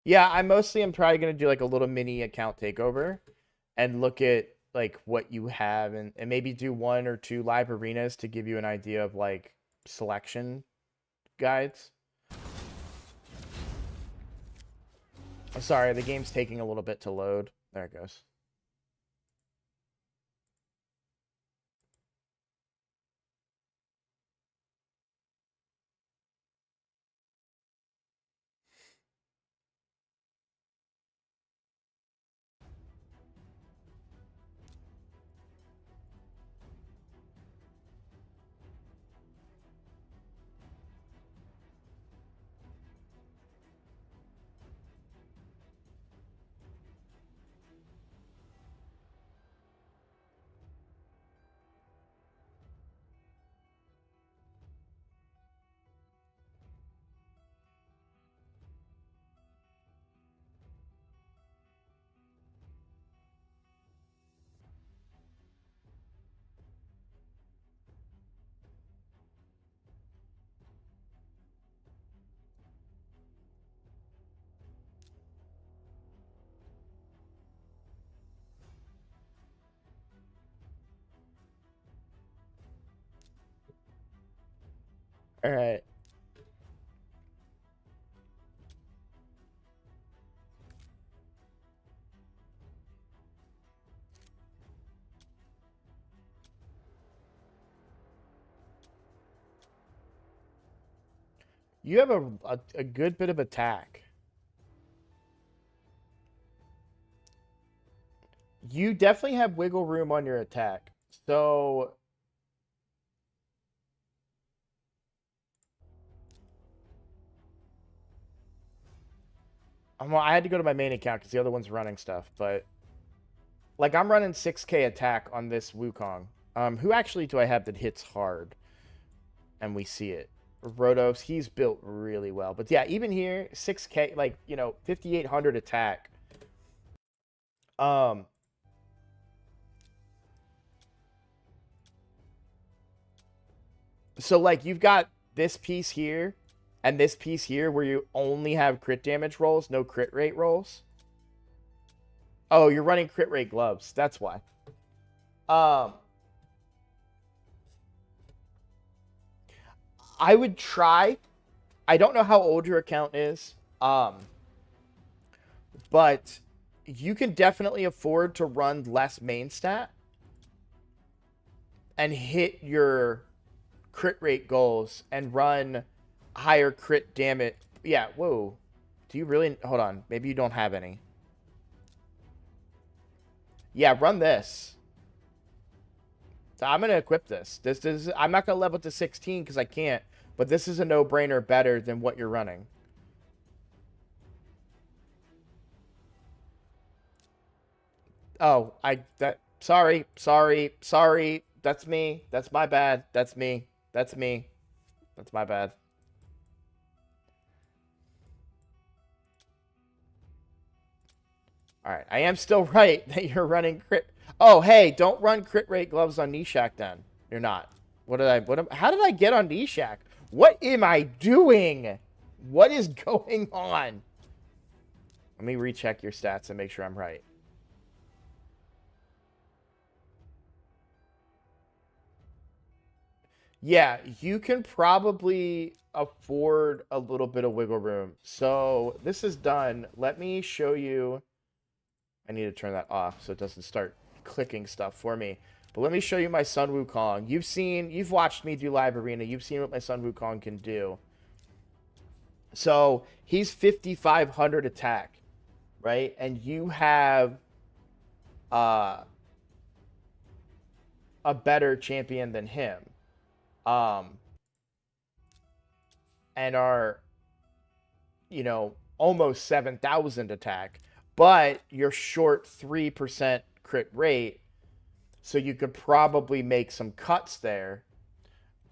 Yeah, I mostly am probably gonna do like a little mini account takeover and look at like what you have and maybe do 1 or 2 live arenas to give you an idea of like selection guides. I'm sorry, the game's taking a little bit to load. There it goes. All right. You have a good bit of attack. You definitely have wiggle room on your attack. So well, I had to go to my main account because the other one's running stuff, but like I'm running 6k attack on this Wukong. Who actually do I have that hits hard? And we see it. Rotos, he's built really well. But yeah, even here, 6k, like, 5,800 attack. So like you've got this piece here and this piece here where you only have crit damage rolls, no crit rate rolls. Oh, you're running crit rate gloves. That's why. I would try. I don't know how old your account is. but you can definitely afford to run less main stat and hit your crit rate goals and run higher crit damage. Yeah, whoa. Do you really? Hold on. Maybe you don't have any. Yeah, run this. So I'm going to equip this. I'm not going to level it to 16 because I can't, but this is a no-brainer better than what you're running. Oh, sorry. That's me. That's my bad. That's me. That's my bad. All right. I am still right that you're running crit. Oh, hey, don't run crit rate gloves on Nishak then. You're not. How did I get on Nishak? What am I doing? What is going on? Let me recheck your stats and make sure I'm right. Yeah, you can probably afford a little bit of wiggle room. So this is done. Let me show you. I need to turn that off so it doesn't start clicking stuff for me. But let me show you my Sun Wukong. You've watched me do live arena. You've seen what my Sun Wukong can do. So he's 5,500 attack, right? And you have a better champion than him. And are, almost 7,000 attack, but you're short 3% crit rate, so you could probably make some cuts there.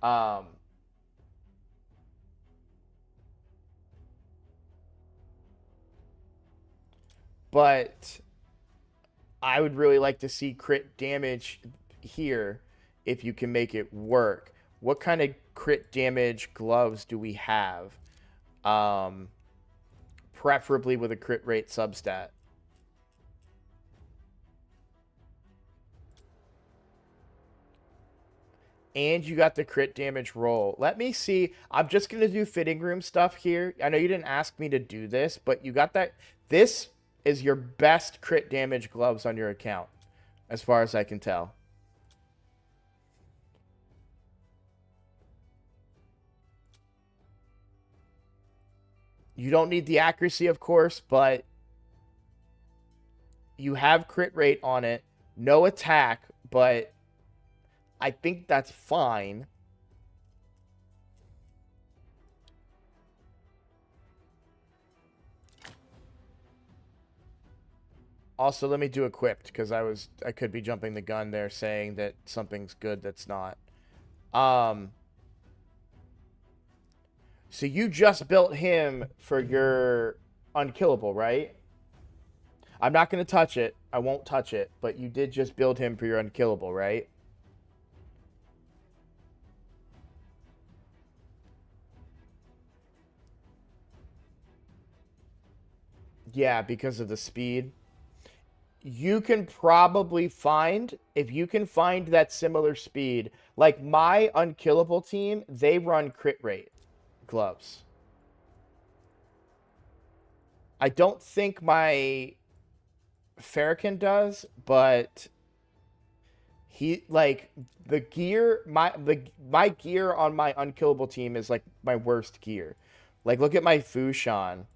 But I would really like to see crit damage here if you can make it work. What kind of crit damage gloves do we have? Preferably with a crit rate substat. And you got the crit damage roll. Let me see. I'm just going to do fitting room stuff here. I know you didn't ask me to do this, but you got that. This is your best crit damage gloves on your account, as far as I can tell. You don't need the accuracy, of course, but you have crit rate on it. No attack, but I think that's fine. Also, let me do equipped, because I could be jumping the gun there saying that something's good that's not. So you just built him for your unkillable, right? I'm not going to touch it. I won't touch it, but you did just build him for your unkillable, right? Yeah, because of the speed. You can probably find, if you can find that similar speed, like my unkillable team, they run crit rate gloves. I don't think my Farrakhan does, but he, like, the gear, my gear on my unkillable team is like my worst gear. Like, look at my Fushan.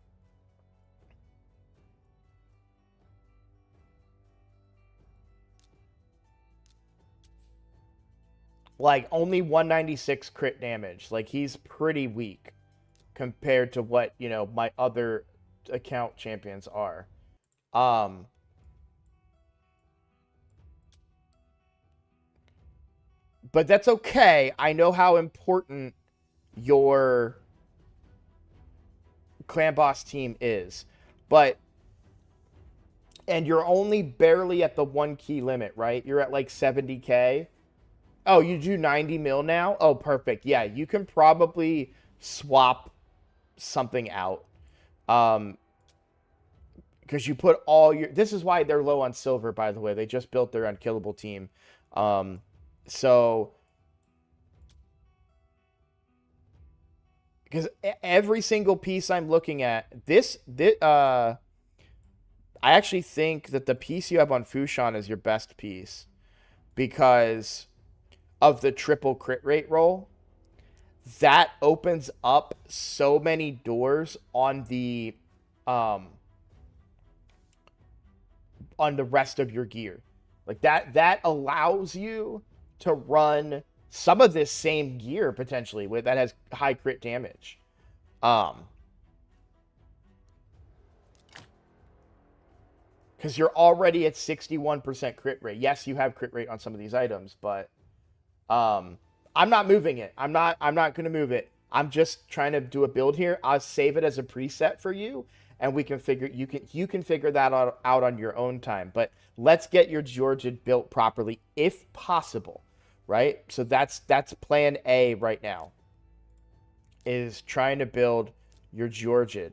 Like, only 196 crit damage. Like, he's pretty weak compared to what, my other account champions are. But that's okay. I know how important your clan boss team is. And you're only barely at the 1 key limit, right? You're at like 70k. Oh, you do 90 mil now? Oh, perfect. Yeah, you can probably swap something out. Because you put all your... This is why they're low on silver, by the way. They just built their unkillable team. So... Because every single piece I'm looking at... I actually think that the piece you have on Fushan is your best piece because of the triple crit rate roll. That opens up so many doors on the rest of your gear. Like that allows you to run some of this same gear potentially with that has high crit damage. Because you're already at 61% crit rate. Yes, you have crit rate on some of these items, but I'm not moving it. I'm not going to move it. I'm just trying to do a build here. I'll save it as a preset for you, and we can figure you can figure that out on your own time. But let's get your Georgian built properly if possible, right? So that's plan A right now. Is trying to build your Georgian.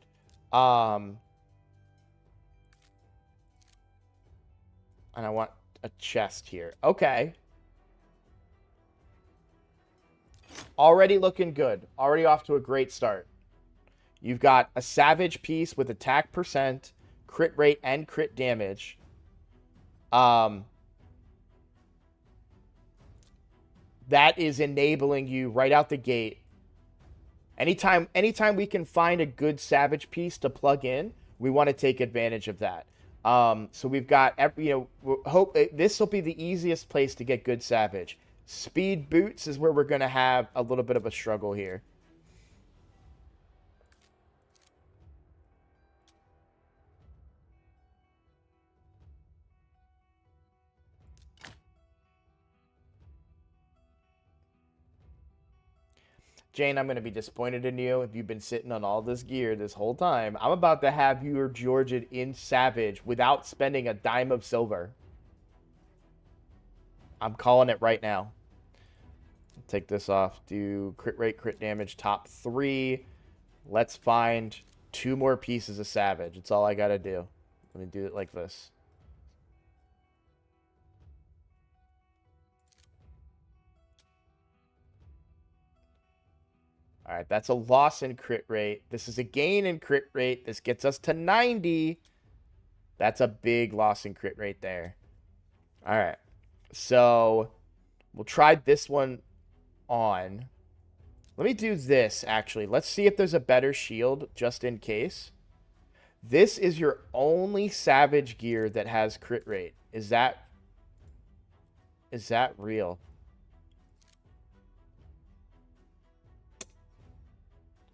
And I want a chest here. Okay. Already looking good. Already off to a great start. You've got a savage piece with attack percent, crit rate, and crit damage. That is enabling you right out the gate. Anytime we can find a good savage piece to plug in, we want to take advantage of that. So we've got, hope this will be the easiest place to get good savage. Speed boots is where we're going to have a little bit of a struggle here. Jane, I'm going to be disappointed in you if you've been sitting on all this gear this whole time. I'm about to have your Georgian in Savage without spending a dime of silver. I'm calling it right now. Take this off. Do crit rate, crit damage, top 3. Let's find 2 more pieces of Savage. That's all I got to do. Let me do it like this. All right, that's a loss in crit rate. This is a gain in crit rate. This gets us to 90. That's a big loss in crit rate there. All right, so we'll try this one on. Let me do this, actually. Let's see if there's a better shield, just in case. This is your only Savage gear that has crit rate. Is that real?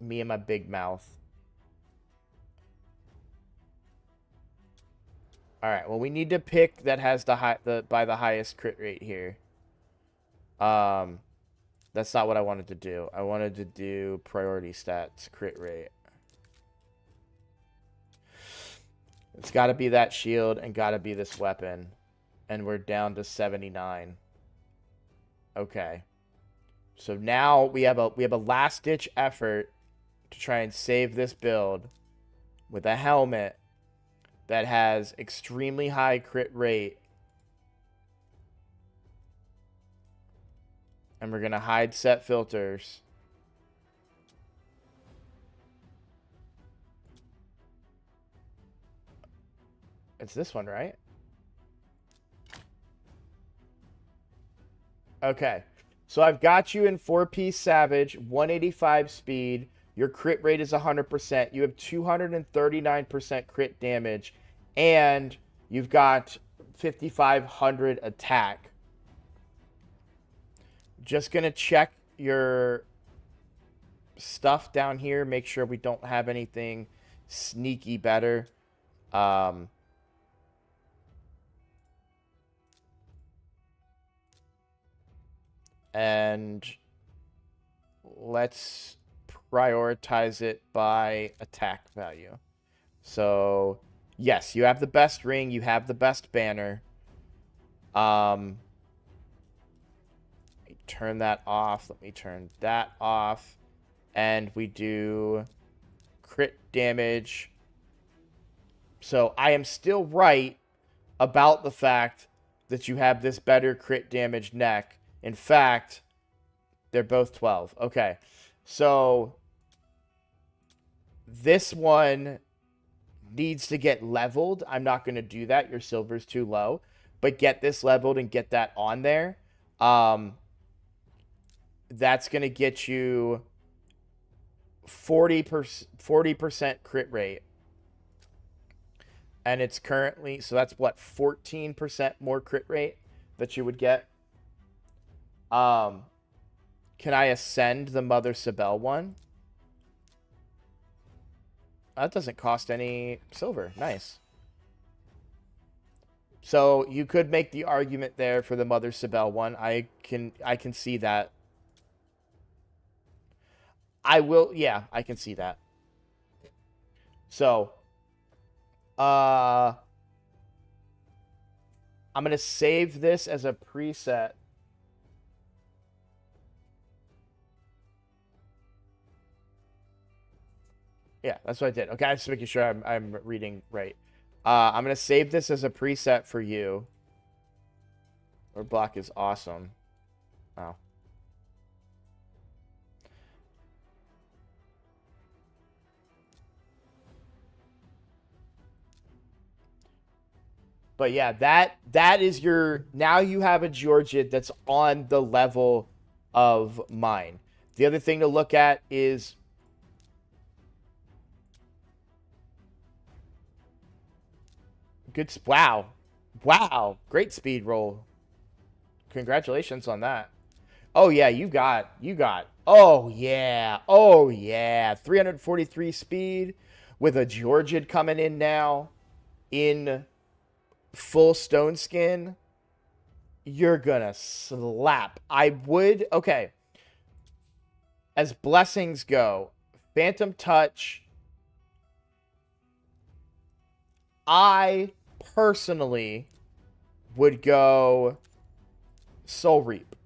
Me and my big mouth. All right. Well, we need to pick that has the highest crit rate here. That's not what I wanted to do. I wanted to do priority stats, crit rate. It's got to be that shield and got to be this weapon, and we're down to 79. Okay. So now we have a last ditch effort to try and save this build with a helmet that has extremely high crit rate. And we're going to hide set filters. It's this one, right? Okay. So I've got you in 4-piece Savage, 185 speed. Your crit rate is 100%. You have 239% crit damage. And you've got 5,500 attack. Just going to check your stuff down here. Make sure we don't have anything sneaky better. And let's prioritize it by attack value. So, yes, you have the best ring. You have the best banner. Turn that off. Let me turn that off. And we do crit damage. So I am still right about the fact that you have this better crit damage neck. In fact, they're both 12. Okay. So this one needs to get leveled. I'm not going to do that. Your silver's too low. But get this leveled and get that on there. That's going to get you 40% crit rate. And it's currently, so that's what, 14% more crit rate that you would get. Can I ascend the Mother Sibel one? That doesn't cost any silver. Nice. So you could make the argument there for the Mother Sibel one. I can see that. Yeah, I can see that. So, I'm gonna save this as a preset. Yeah, that's what I did. Okay, I'm just making sure I'm reading right. I'm gonna save this as a preset for you. Or block is awesome. Oh. But yeah, that is your, now you have a Georgia that's on the level of mine. The other thing to look at is wow. Wow, great speed roll. Congratulations on that. Oh yeah, you got. Oh yeah. 343 speed with a Georgid coming in now in full stone skin. You're gonna slap. Okay. As blessings go, Phantom Touch, I personally would go Soul Reap.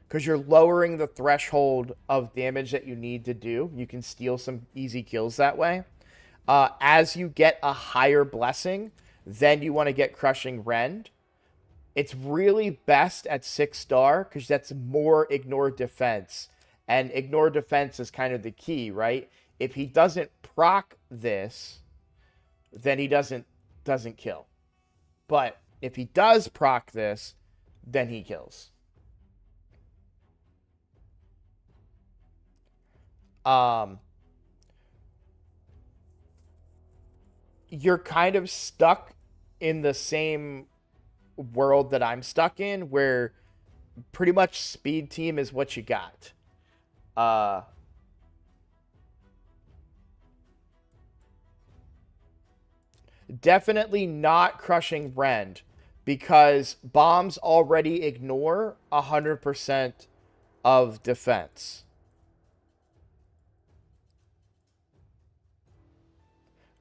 Because you're lowering the threshold of damage that you need to do. You can steal some easy kills that way. As you get a higher blessing, then you want to get Crushing Rend. It's really best at 6-star because that's more ignore defense. And ignore defense is kind of the key, right? If he doesn't proc this, then he doesn't kill. But if he does proc this, then he kills. You're kind of stuck in the same world that I'm stuck in, where pretty much speed team is what you got. Definitely not Crushing Rend, because bombs already ignore 100% of defense.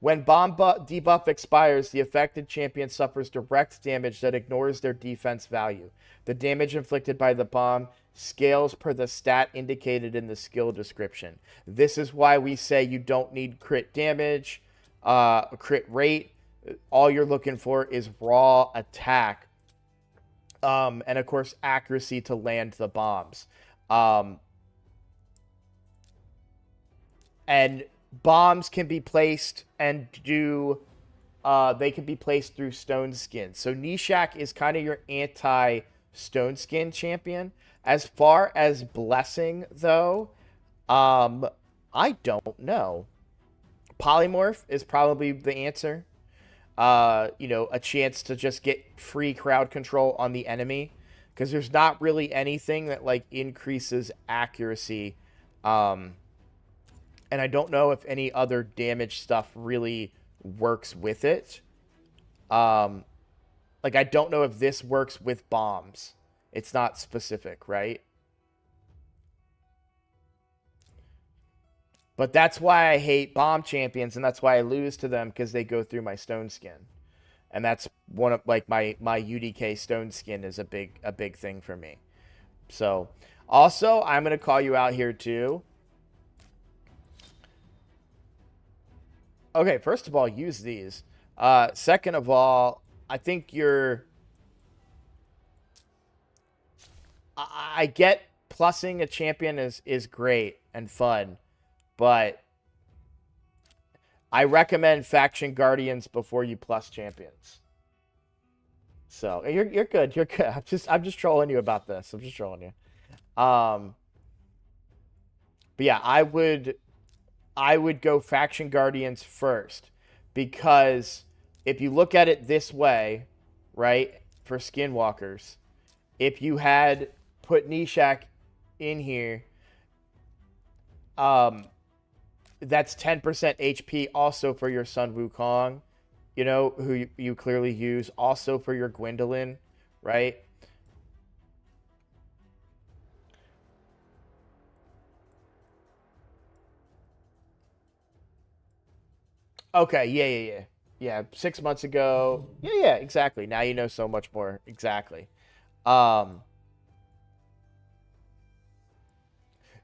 When bomb debuff expires, the affected champion suffers direct damage that ignores their defense value. The damage inflicted by the bomb scales per the stat indicated in the skill description. This is why we say you don't need crit damage, crit rate. All you're looking for is raw attack. And of course, accuracy to land the bombs. And bombs can be placed and they can be placed through Stone Skin. So Nishak is kind of your anti-Stone Skin champion. As far as Blessing, though, I don't know. Polymorph is probably the answer. A chance to just get free crowd control on the enemy, because there's not really anything that like increases accuracy. And I don't know if any other damage stuff really works with it. Like I don't know if this works with bombs. It's not specific, right? But that's why I hate bomb champions, and that's why I lose to them, because they go through my Stone Skin. And that's one of like my UDK Stone Skin is a big thing for me. So also, I'm gonna call you out here too. Okay, first of all, use these. Second of all, I think I get plussing a champion is great and fun, but I recommend Faction Guardians before you plus champions. So you're good. You're good. I'm just trolling you about this. I'm just trolling you. But yeah, I would go Faction Guardians first because if you look at it this way, right, for Skinwalkers, if you had put Nishak in here, um, that's 10% HP also for your Sun Wukong, who you clearly use, also for your Gwendolyn, right? Okay, yeah, yeah, yeah. Yeah, 6 months ago. Yeah, yeah, exactly. Now you know so much more. Exactly. Um,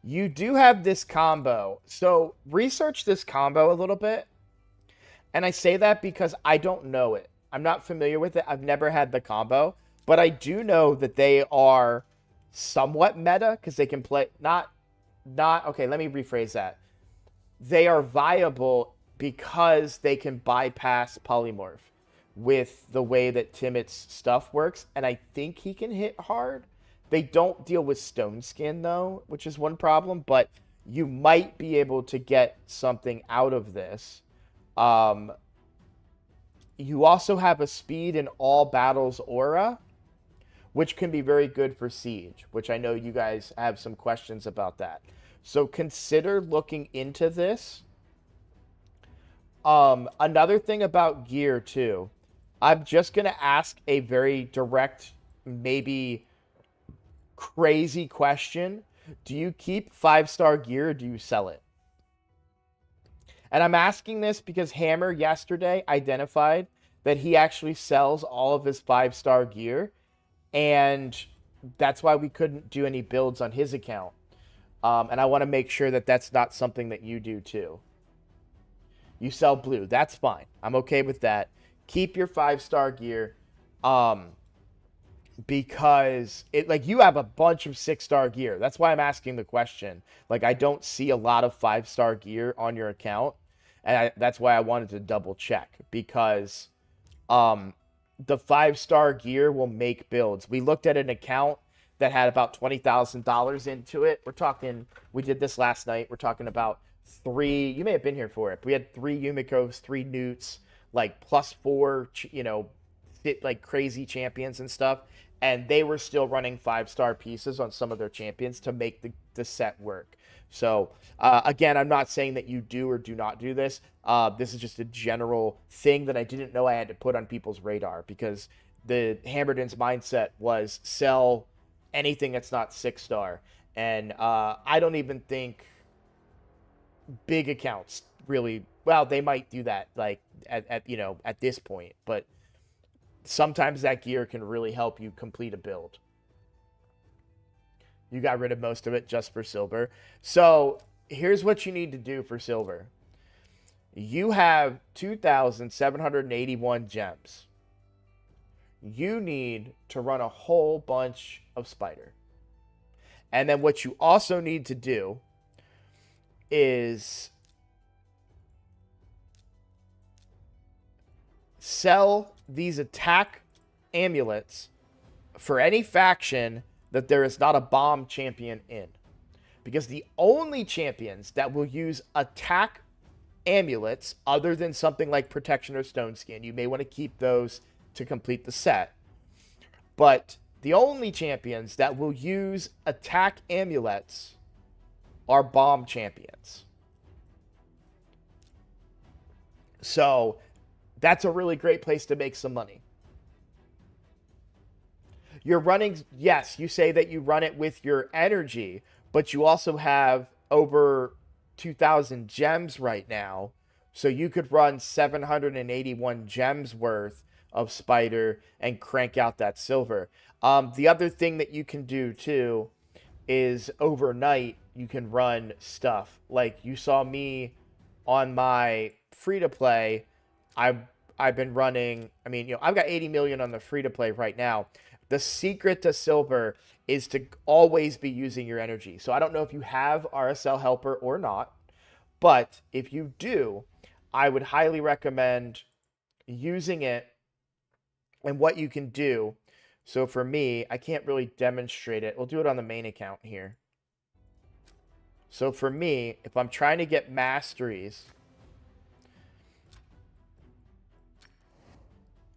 you do have this combo. So research this combo a little bit. And I say that because I don't know it. I'm not familiar with it. I've never had the combo, but I do know that they are somewhat meta because they can play not okay, let me rephrase that. They are viable because they can bypass polymorph with the way that Timit's stuff works, and I think he can hit hard. They don't deal with stone skin though, which is one problem, but you might be able to get something out of this. Um, you also have a speed in all battles aura, which can be very good for siege, which I know you guys have some questions about that. So consider looking into this. Another thing about gear too, I'm just gonna ask a very direct, maybe crazy question. Do you keep 5-star gear or do you sell it? And I'm asking this because Hammer yesterday identified that he actually sells all of his 5-star gear, and that's why we couldn't do any builds on his account. And I want to make sure that that's not something that you do too. You sell blue. That's fine. I'm okay with that. Keep your 5-star gear. Um, because it like you have a bunch of 6-star gear. That's why I'm asking the question. Like I don't see a lot of 5-star gear on your account, and that's why I wanted to double check because um the 5-star gear will make builds. We looked at an account that had about $20,000 into it. We did this last night. We're talking about three. You may have been here for it. But we had 3 Yumikos, 3 Newts, like +4, like crazy champions and stuff, and they were still running 5-star pieces on some of their champions to make the set work. So again, I'm not saying that you do or do not do this. This is just a general thing that I didn't know I had to put on people's radar because the Hammerdin's mindset was sell anything that's not 6-star, and I don't even think big accounts really. Well, they might do that like at this point, but sometimes that gear can really help you complete a build. You got rid of most of it just for silver. So here's what you need to do for silver. You have 2,781 gems. You need to run a whole bunch of spider. And then what you also need to do is sell these attack amulets for any faction that there is not a bomb champion in. Because the only champions that will use attack amulets, other than something like protection or stone skin, you may want to keep those to complete the set. But the only champions that will use attack amulets are bomb champions. So that's a really great place to make some money. You're running, yes, you say that you run it with your energy, but you also have over 2,000 gems right now. So you could run 781 gems worth of spider and crank out that silver. The other thing that you can do too is overnight you can run stuff. Like you saw me on my free to play. I've been running, I mean, I've got 80 million on the free to play right now. The secret to silver is to always be using your energy. So I don't know if you have RSL helper or not, but if you do, I would highly recommend using it and what you can do. So for me, I can't really demonstrate it. We'll do it on the main account here. So for me, if I'm trying to get masteries,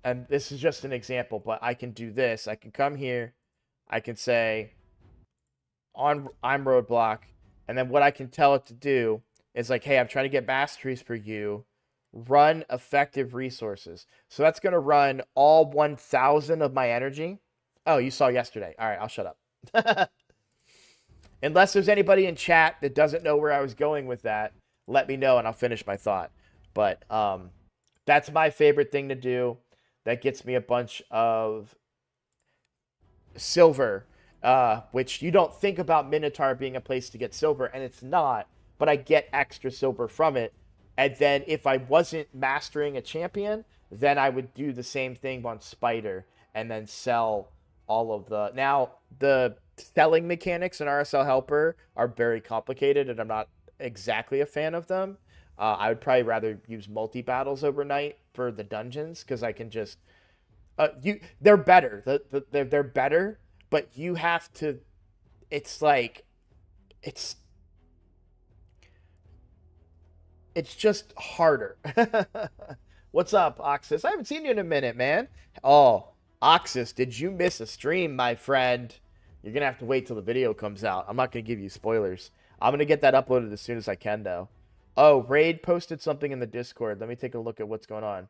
and this is just an example, but I can do this. I can come here. I can say I'm roadblock. And then what I can tell it to do is like, hey, I'm trying to get masteries for you. Run effective resources. So that's going to run all 1,000 of my energy. Oh, you saw yesterday. All right, I'll shut up. Unless there's anybody in chat that doesn't know where I was going with that, let me know and I'll finish my thought. But that's my favorite thing to do. That gets me a bunch of silver, which you don't think about Minotaur being a place to get silver, and it's not, but I get extra silver from it. And then if I wasn't mastering a champion, then I would do the same thing on Spider and then sell all of the... Now, the selling mechanics in RSL Helper are very complicated, and I'm not exactly a fan of them. I would probably rather use multi-battles overnight for the dungeons, because I can just... they're better. They're better, but you have to... It's like... It's just harder. What's up, Oxus? I haven't seen you in a minute, man. Oh, Oxus, did you miss a stream, my friend? You're going to have to wait till the video comes out. I'm not going to give you spoilers. I'm going to get that uploaded as soon as I can, though. Oh, Raid posted something in the Discord. Let me take a look at what's going on.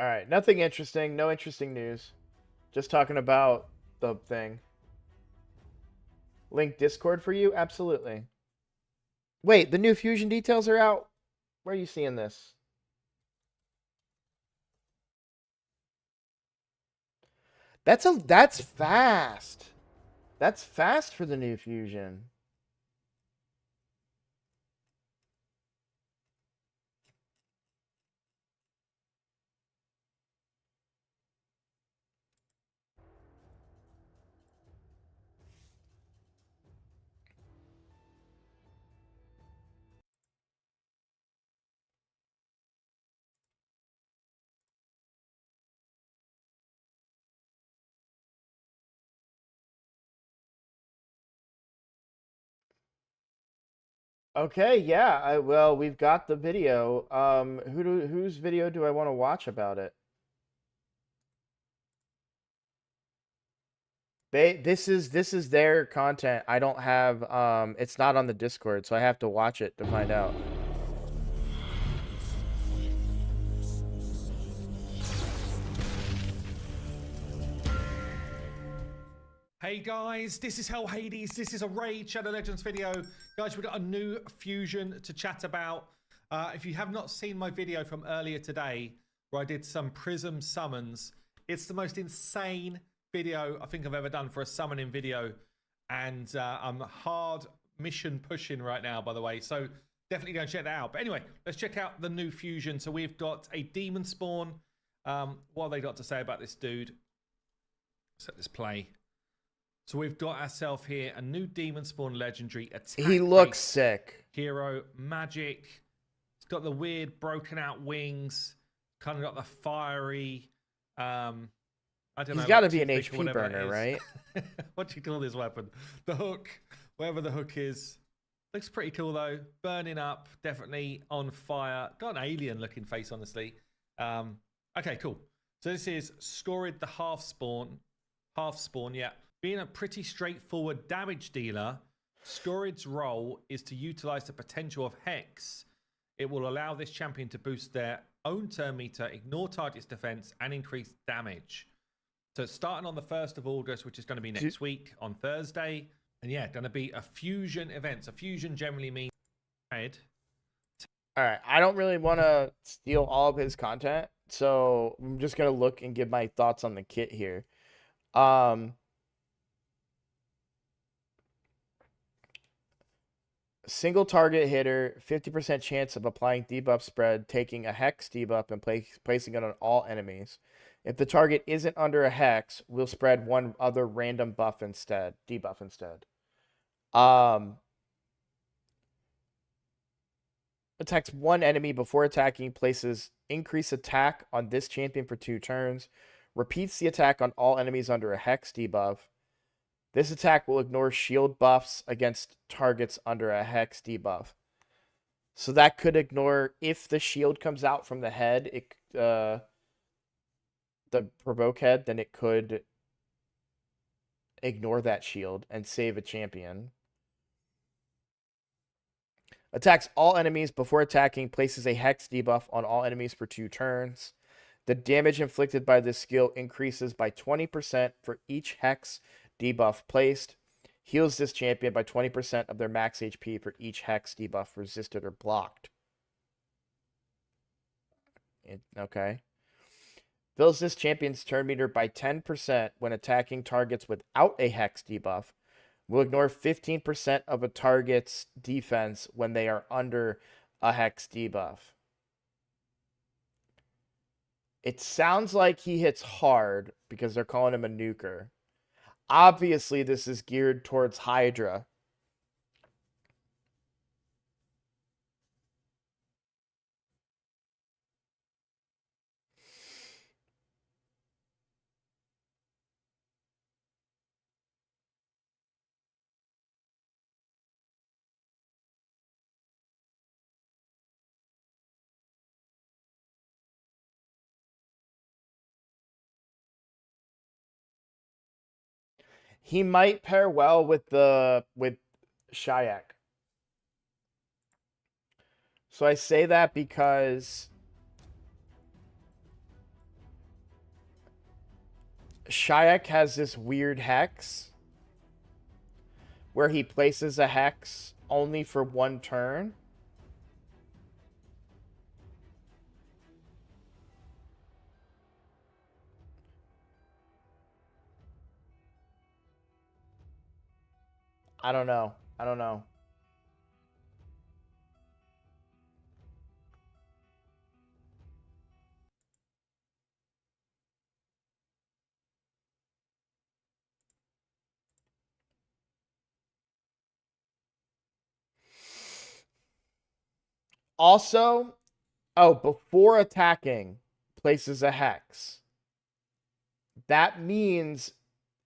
All right, nothing interesting. No interesting news. Just talking about the thing. Link Discord for you? Absolutely. Wait, the new Fusion details are out? Where are you seeing this? That's fast. That's fast for the new Fusion. Okay, yeah. Well, we've got the video. Whose video do I want to watch about it? This is their content. I don't have it's not on the Discord, so I have to watch it to find out. Hey guys, this is Hell Hades. This is a Raid Shadow Legends video. Guys, we've got a new fusion to chat about. If you have not seen my video from earlier today, where I did some Prism summons, it's the most insane video I think I've ever done for a summoning video. And I'm hard mission pushing right now, by the way. So definitely go and check that out. But anyway, let's check out the new fusion. So we've got a demon spawn. What have they got to say about this dude? Let's let this play. So we've got ourselves here a new demon spawn legendary attack. He looks sick. Hero magic. It's got the weird broken out wings. Kind of got the fiery. I don't know. He's got to be an HP burner, right? What do you call this weapon? The hook. Whatever the hook is. Looks pretty cool though. Burning up, definitely on fire. Got an alien looking face, honestly. Okay, cool. So this is Scorid the Half Spawn. Half Spawn, yeah. Being a pretty straightforward damage dealer, Scorid's role is to utilize the potential of Hex. It will allow this champion to boost their own turn meter, ignore target's defense, and increase damage. So it's starting on the 1st of August, which is going to be next week on Thursday. And yeah, going to be a fusion event. So fusion generally means red. All right, I don't really want to steal all of his content, so I'm just gonna look and give my thoughts on the kit here. Single target hitter, 50% chance of applying debuff spread, taking a hex debuff and placing it on all enemies. If the target isn't under a hex, we'll spread one other random buff instead, debuff instead. Attacks one enemy before attacking, places increase attack on this champion for 2 turns, repeats the attack on all enemies under a hex debuff. This attack will ignore shield buffs against targets under a hex debuff. So that could ignore, if the shield comes out from the head, the provoke head, then it could ignore that shield and save a champion. Attacks all enemies before attacking, places a hex debuff on all enemies for 2 turns. The damage inflicted by this skill increases by 20% for each hex debuff placed. Heals this champion by 20% of their max HP for each hex debuff resisted or blocked. Okay. Fills this champion's turn meter by 10% when attacking targets without a hex debuff. Will ignore 15% of a target's defense when they are under a hex debuff. It sounds like he hits hard because they're calling him a nuker. Obviously, this is geared towards Hydra. He might pair well with Shayak. So I say that because Shayak has this weird hex where he places a hex only for 1 turn. I don't know. I don't know. Also, before attacking, places a hex. That means,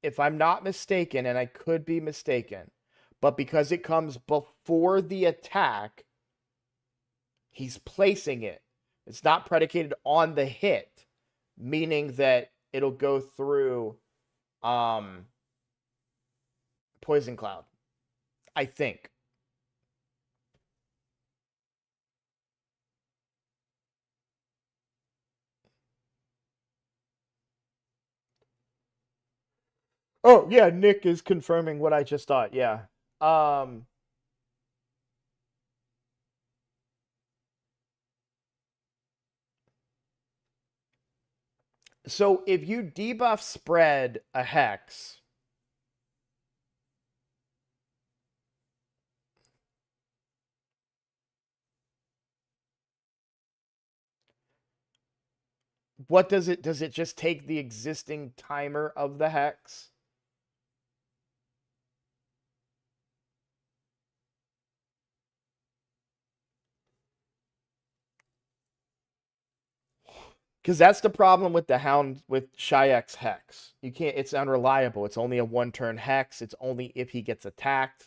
if I'm not mistaken, and I could be mistaken, but because it comes before the attack, he's placing it. It's not predicated on the hit, meaning that it'll go through Poison Cloud, I think. Oh, yeah, Nick is confirming what I just thought. Yeah. So if you debuff spread a hex, what does it just take the existing timer of the hex? Because that's the problem with the Hound, with Shayek's hex. You can't, it's unreliable. It's only a 1-turn hex. It's only if he gets attacked.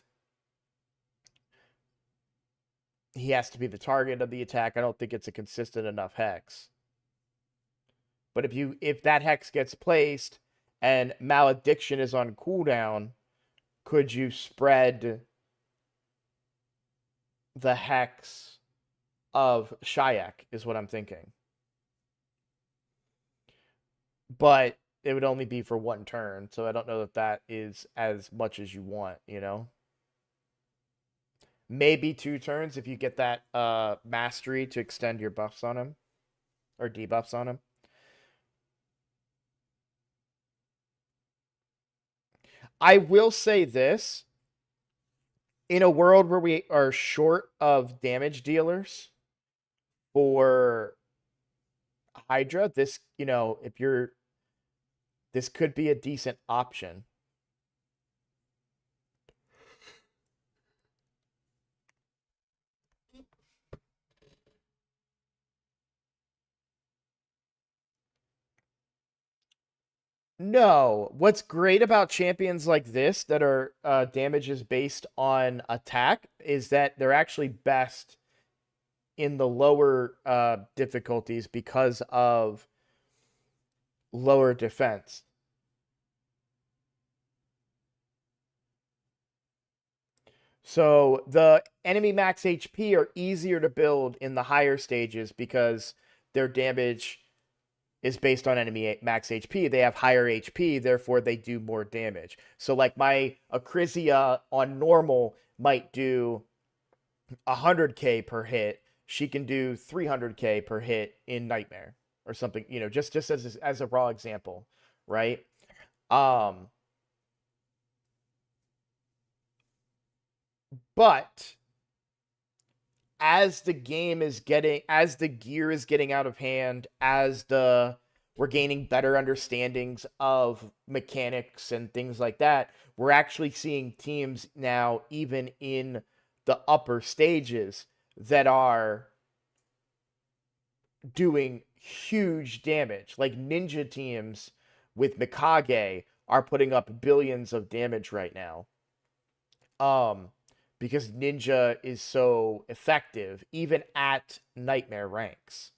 he has to be the target of the attack. I don't think it's a consistent enough hex. But if that hex gets placed and Malediction is on cooldown, could you spread the hex of Shayak is what I'm thinking. But it would only be for one turn, so I don't know that that is as much as you want, you know? Maybe 2 turns if you get that mastery to extend your buffs on him. Or debuffs on him. I will say this. In a world where we are short of damage dealers for Hydra, this, you know, this could be a decent option. No. What's great about champions like this that are damages based on attack is that they're actually best in the lower difficulties because of lower defense. So the enemy max HP are easier to build in the higher stages because their damage is based on enemy max HP. They have higher HP, therefore they do more damage. So like my Acrisia on normal might do 100k per hit. She can do 300k per hit in Nightmare or something, you know, just as a raw example, right? But as the gear is getting out of hand, we're gaining better understandings of mechanics and things like that, we're actually seeing teams now, even in the upper stages, that are doing huge damage. Like ninja teams with Mikage are putting up billions of damage right now. Because Ninja is so effective, even at Nightmare ranks.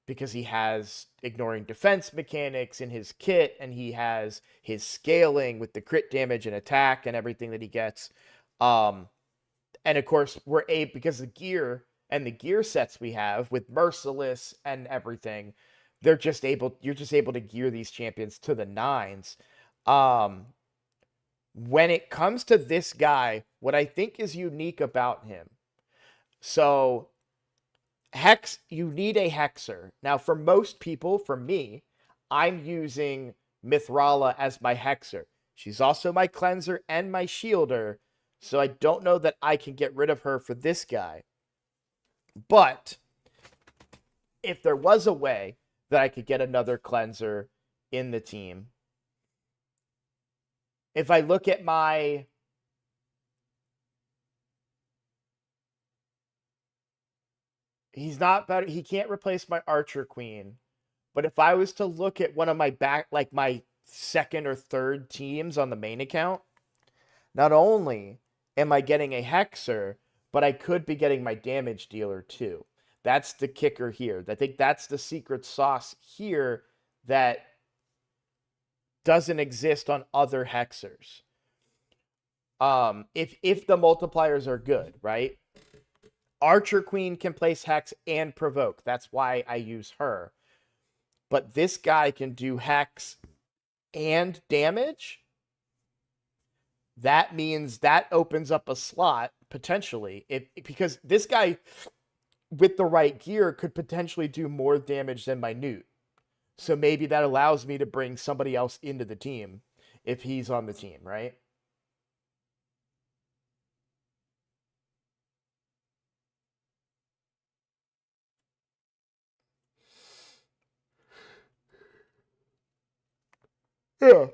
Because he has ignoring defense mechanics in his kit, and he has his scaling with the crit damage and attack and everything that he gets. And of course, because the gear and the gear sets we have with Merciless and everything, you're just able to gear these champions to the nines. When it comes to this guy, what I think is unique about him, so you need a hexer. Now, for most people, for me, I'm using Mithrala as my hexer. She's also my cleanser and my shielder, so I don't know that I can get rid of her for this guy. But if there was a way that I could get another cleanser in the team, if I look at he's not better. He can't replace my Archer Queen. But if I was to look at one of my my second or third teams on the main account, not only am I getting a Hexer, but I could be getting my damage dealer too. That's the kicker here. I think that's the secret sauce here that doesn't exist on other Hexers. If the multipliers are good, right? Archer Queen can place Hex and Provoke. That's why I use her. But this guy can do Hex and damage. That means that opens up a slot, potentially. Because this guy, with the right gear, could potentially do more damage than my Newt. So maybe that allows me to bring somebody else into the team if he's on the team, right? Yeah.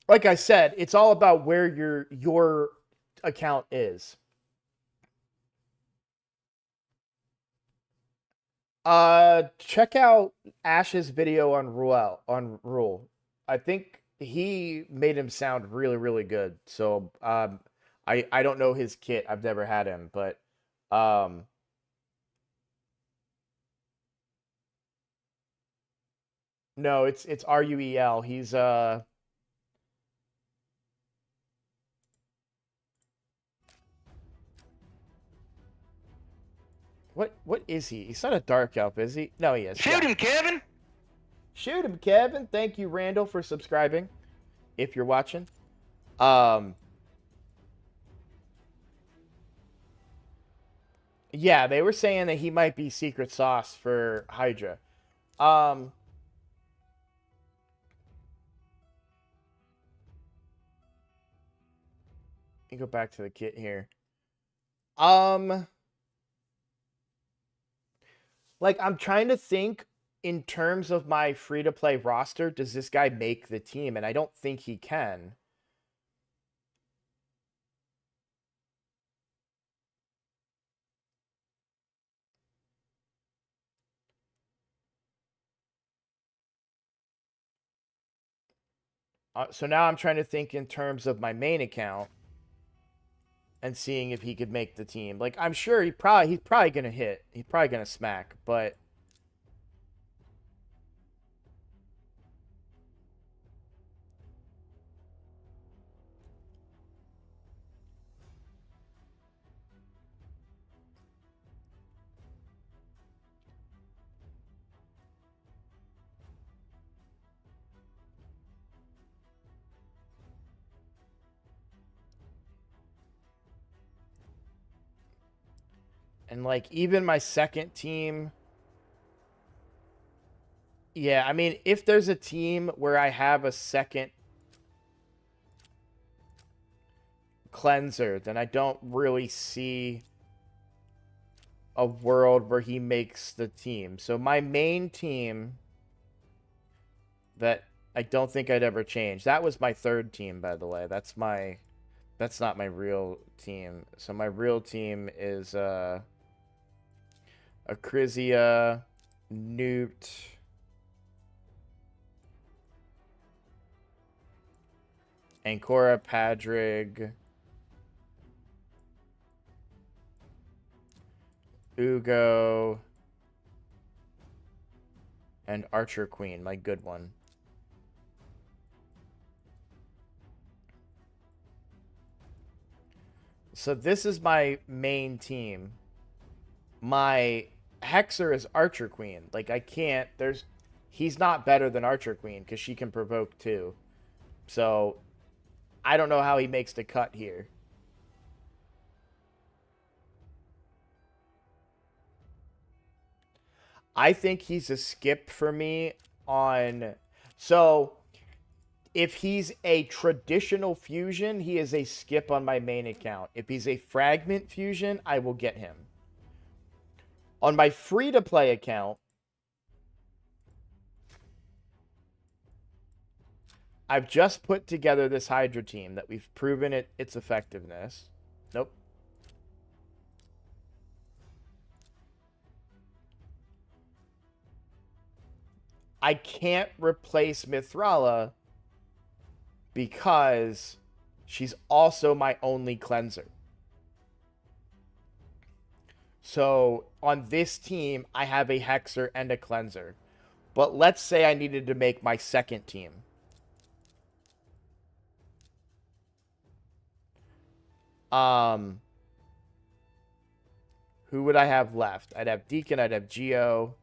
Like I said, it's all about where your account is. Check out Ash's video on Rule. I think he made him sound really, really good. So I don't know his kit. I've never had him, but No, it's Ruel. He's what is he? He's not a dark elf, is he? No, he is. Shoot him, Kevin! Shoot him, Kevin. Thank you, Randall, for subscribing. If you're watching. Um Yeah, they were saying that he might be secret sauce for Hydra. Let me go back to the kit here. Like, I'm trying to think in terms of my free-to-play roster, does this guy make the team? And I don't think he can. So now I'm trying to think in terms of my main account and seeing if he could make the team. Like, I'm sure he's probably gonna hit. He's probably gonna smack, but and like even my second team. Yeah, I mean, if there's a team where I have a second cleanser, then I don't really see a world where he makes the team. So my main team that I don't think I'd ever change. That was my third team, by the way. That's not my real team. So my real team is Acrizia, Newt, Ancora Padrig, Ugo, and Archer Queen, my good one. So this is my main team. My Hexer is Archer Queen. Like, I can't, he's not better than Archer Queen because she can provoke too. So I don't know how he makes the cut here. I think he's a skip for me on... So, if he's a traditional fusion, he is a skip on my main account. If he's a fragment fusion, I will get him. On my free-to-play account, I've just put together this Hydra team that we've proven its effectiveness. Nope. I can't replace Mithrala because she's also my only cleanser. So on this team, I have a Hexer and a cleanser. But let's say I needed to make my second team. Who would I have left? I'd have Deacon, I'd have Geo.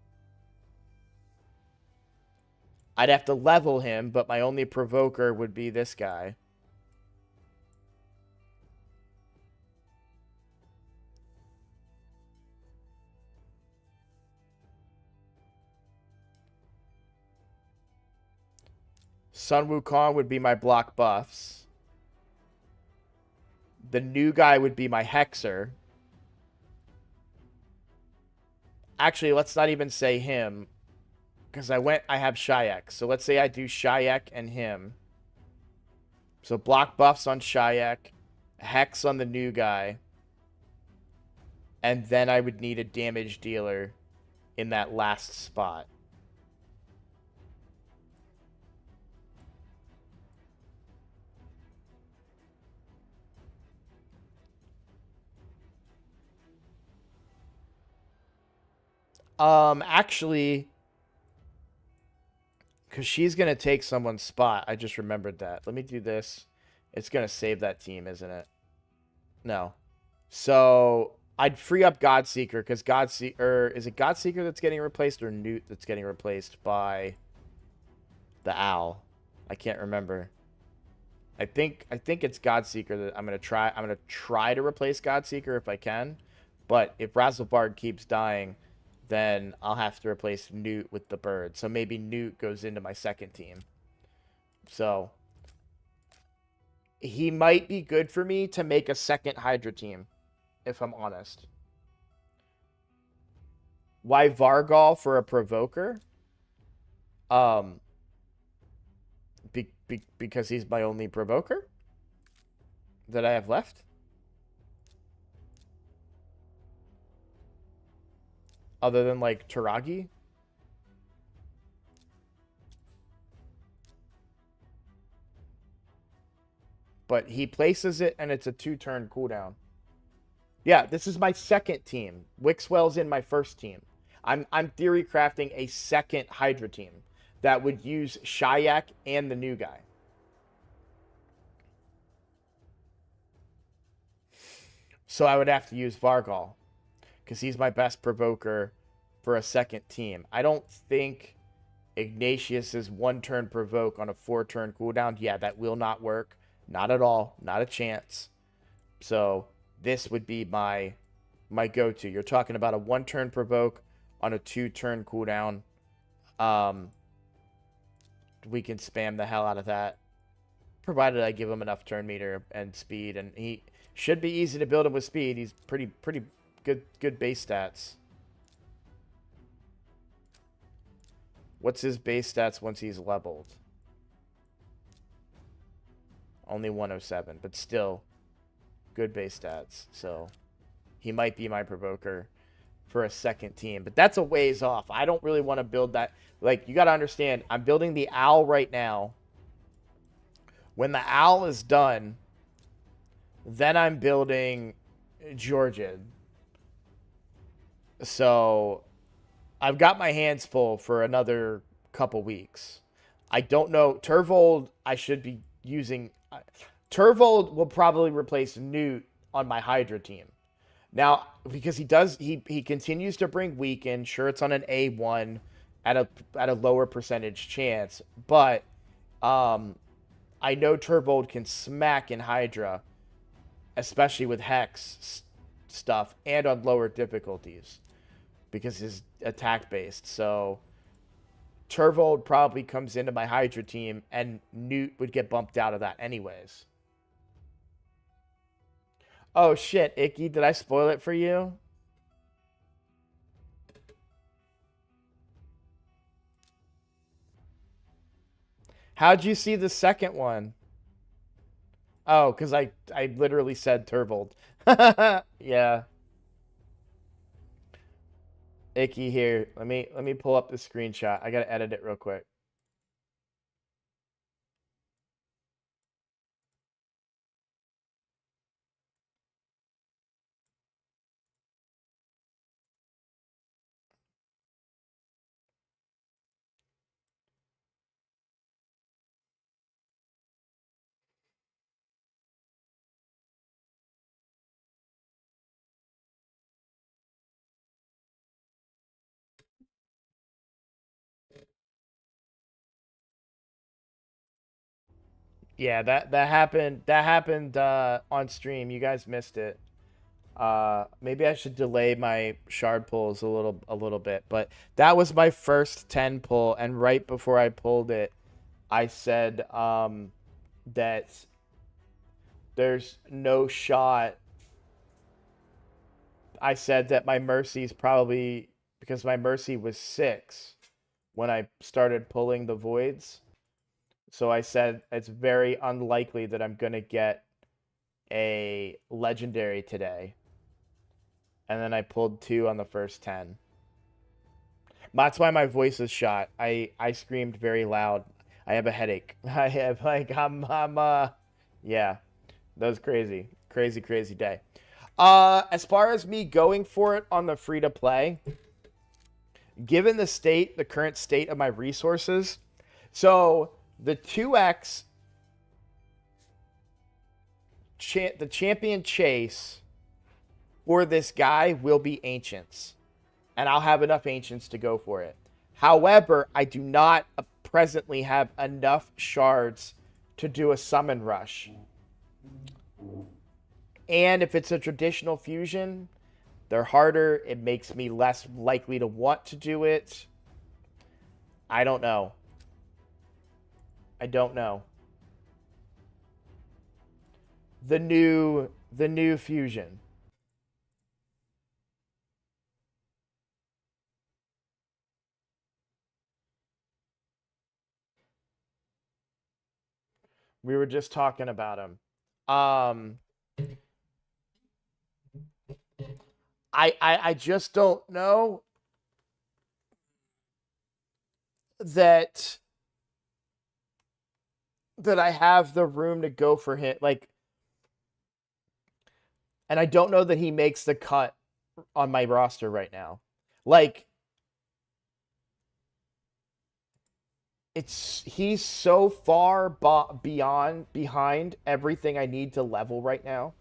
I'd have to level him, but my only provoker would be this guy. Sun Wukong would be my block buffs. The new guy would be my Hexer. Actually, let's not even say him. Because I have Shayak. So let's say I do Shayak and him. So block buffs on Shayak. Hex on the new guy. And then I would need a damage dealer in that last spot. Actually, Because she's going to take someone's spot. I just remembered that. Let me do this. It's going to save that team, isn't it? No. So I'd free up Godseeker because Godseeker... Is it Godseeker that's getting replaced or Newt that's getting replaced by the Owl? I can't remember. I think it's Godseeker that I'm gonna try. I'm gonna try to replace Godseeker if I can, but if Razzlebard keeps dying, then I'll have to replace Newt with the bird. So maybe Newt goes into my second team. So he might be good for me to make a second Hydra team, if I'm honest. Why Vargal for a Provoker? Because he's my only Provoker that I have left. Other than, like, Taragi. But he places it, and it's a 2-turn cooldown. Yeah, this is my second team. Wixwell's in my first team. I'm theory crafting a second Hydra team that would use Shayak and the new guy. So I would have to use Vargal because he's my best Provoker for a second team. I don't think Ignatius's 1-turn Provoke on a 4-turn cooldown. Yeah, that will not work. Not at all. Not a chance. So this would be my go-to. You're talking about a 1-turn Provoke on a 2-turn cooldown. We can spam the hell out of that, provided I give him enough turn meter and speed, and he should be easy to build him with speed. He's pretty good base stats. What's his base stats once he's leveled? Only 107, but still good base stats. So he might be my Provoker for a second team, but that's a ways off. I don't really want to build that. Like, you got to understand, I'm building the Owl right now. When the Owl is done, then I'm building Georgian. So I've got my hands full for another couple weeks. I don't know. Turvold, I should be using. Turvold will probably replace Newt on my Hydra team. Now, because he continues to bring weaken. Sure, it's on an A1 at a lower percentage chance, but I know Turvold can smack in Hydra, especially with Hex stuff and on lower difficulties because his attack based. So Turvold probably comes into my Hydra team, and Newt would get bumped out of that anyways. Oh shit, Icky, did I spoil it for you? How'd you see the second one? Oh, because I literally said Turvold. Yeah. Icky here. Let me pull up the screenshot. I gotta edit it real quick. Yeah, that happened on stream. You guys missed it. Maybe I should delay my shard pulls a little bit, but that was my first 10 pull, and right before I pulled it, I said that there's no shot. I said that my mercy's probably because my mercy was 6 when I started pulling the voids. So I said it's very unlikely that I'm going to get a legendary today. And then I pulled 2 on the first 10. That's why my voice is shot. I screamed very loud. I have a headache. I have yeah. That was crazy. Crazy day. As far as me going for it on the free to play, given the current state of my resources, So the 2x, the champion chase for this guy will be ancients, and I'll have enough ancients to go for it. However, I do not presently have enough shards to do a summon rush. And if it's a traditional fusion, they're harder. It makes me less likely to want to do it. I don't know. I don't know. The new fusion. We were just talking about him. I just don't know that I have the room to go for him. Like, and I don't know that he makes the cut on my roster right now. Like, he's so far behind everything I need to level right now,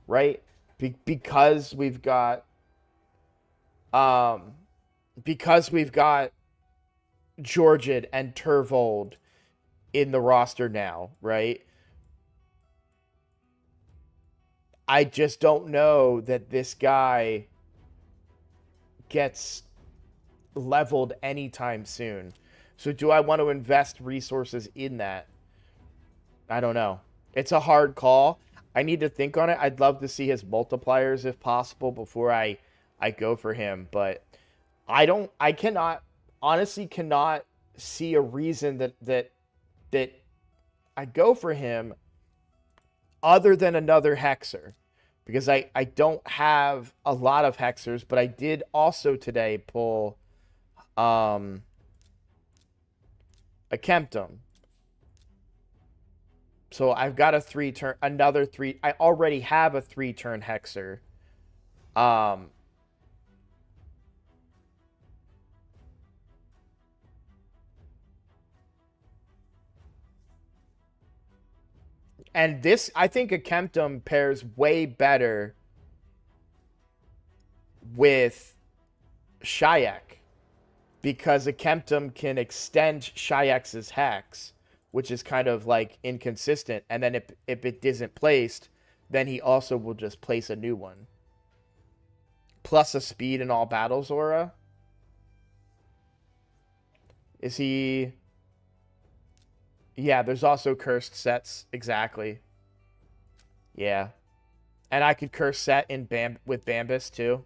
right? Because we've got Georgid and Turvold in the roster now, right? I just don't know that this guy gets leveled anytime soon. So do I want to invest resources in that? I don't know. It's a hard call. I need to think on it. I'd love to see his multipliers if possible before I go for him, but I cannot honestly cannot see a reason that I go for him other than another hexer, because I don't have a lot of hexers, but I did also today pull a Kemptum. So I've got another 3. I already have a 3-turn hexer. And this, I think a Kemptum pairs way better with Shayak, because a Kemptum can extend Shayak's hex, which is kind of like inconsistent. And then if it isn't placed, then he also will just place a new one. Plus a speed in all battles aura. Is he... Yeah, there's also cursed sets. Exactly. Yeah. And I could curse set in with Bambus too.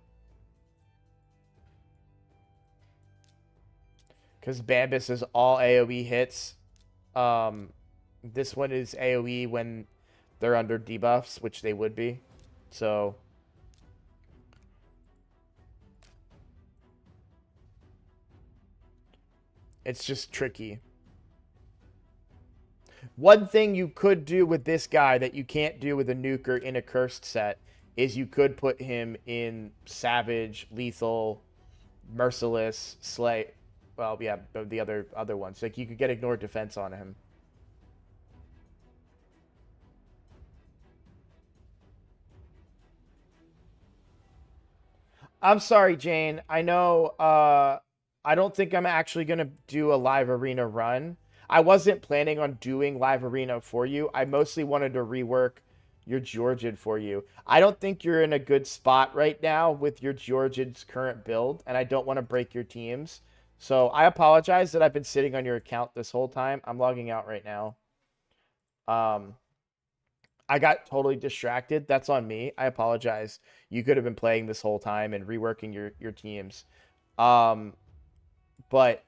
Because Bambus is all AoE hits. This one is AoE when they're under debuffs, which they would be. So... it's just tricky. One thing you could do with this guy that you can't do with a nuker in a cursed set is you could put him in Savage, Lethal, Merciless, Slay. Well, yeah, the other ones. Like, you could get Ignored Defense on him. I'm sorry, Jane. I know I don't think I'm actually going to do a live arena run. I wasn't planning on doing live arena for you. I mostly wanted to rework your Georgian for you. I don't think you're in a good spot right now with your Georgian's current build, and I don't want to break your teams. So I apologize that I've been sitting on your account this whole time. I'm logging out right now. I got totally distracted. That's on me. I apologize. You could have been playing this whole time and reworking your teams. But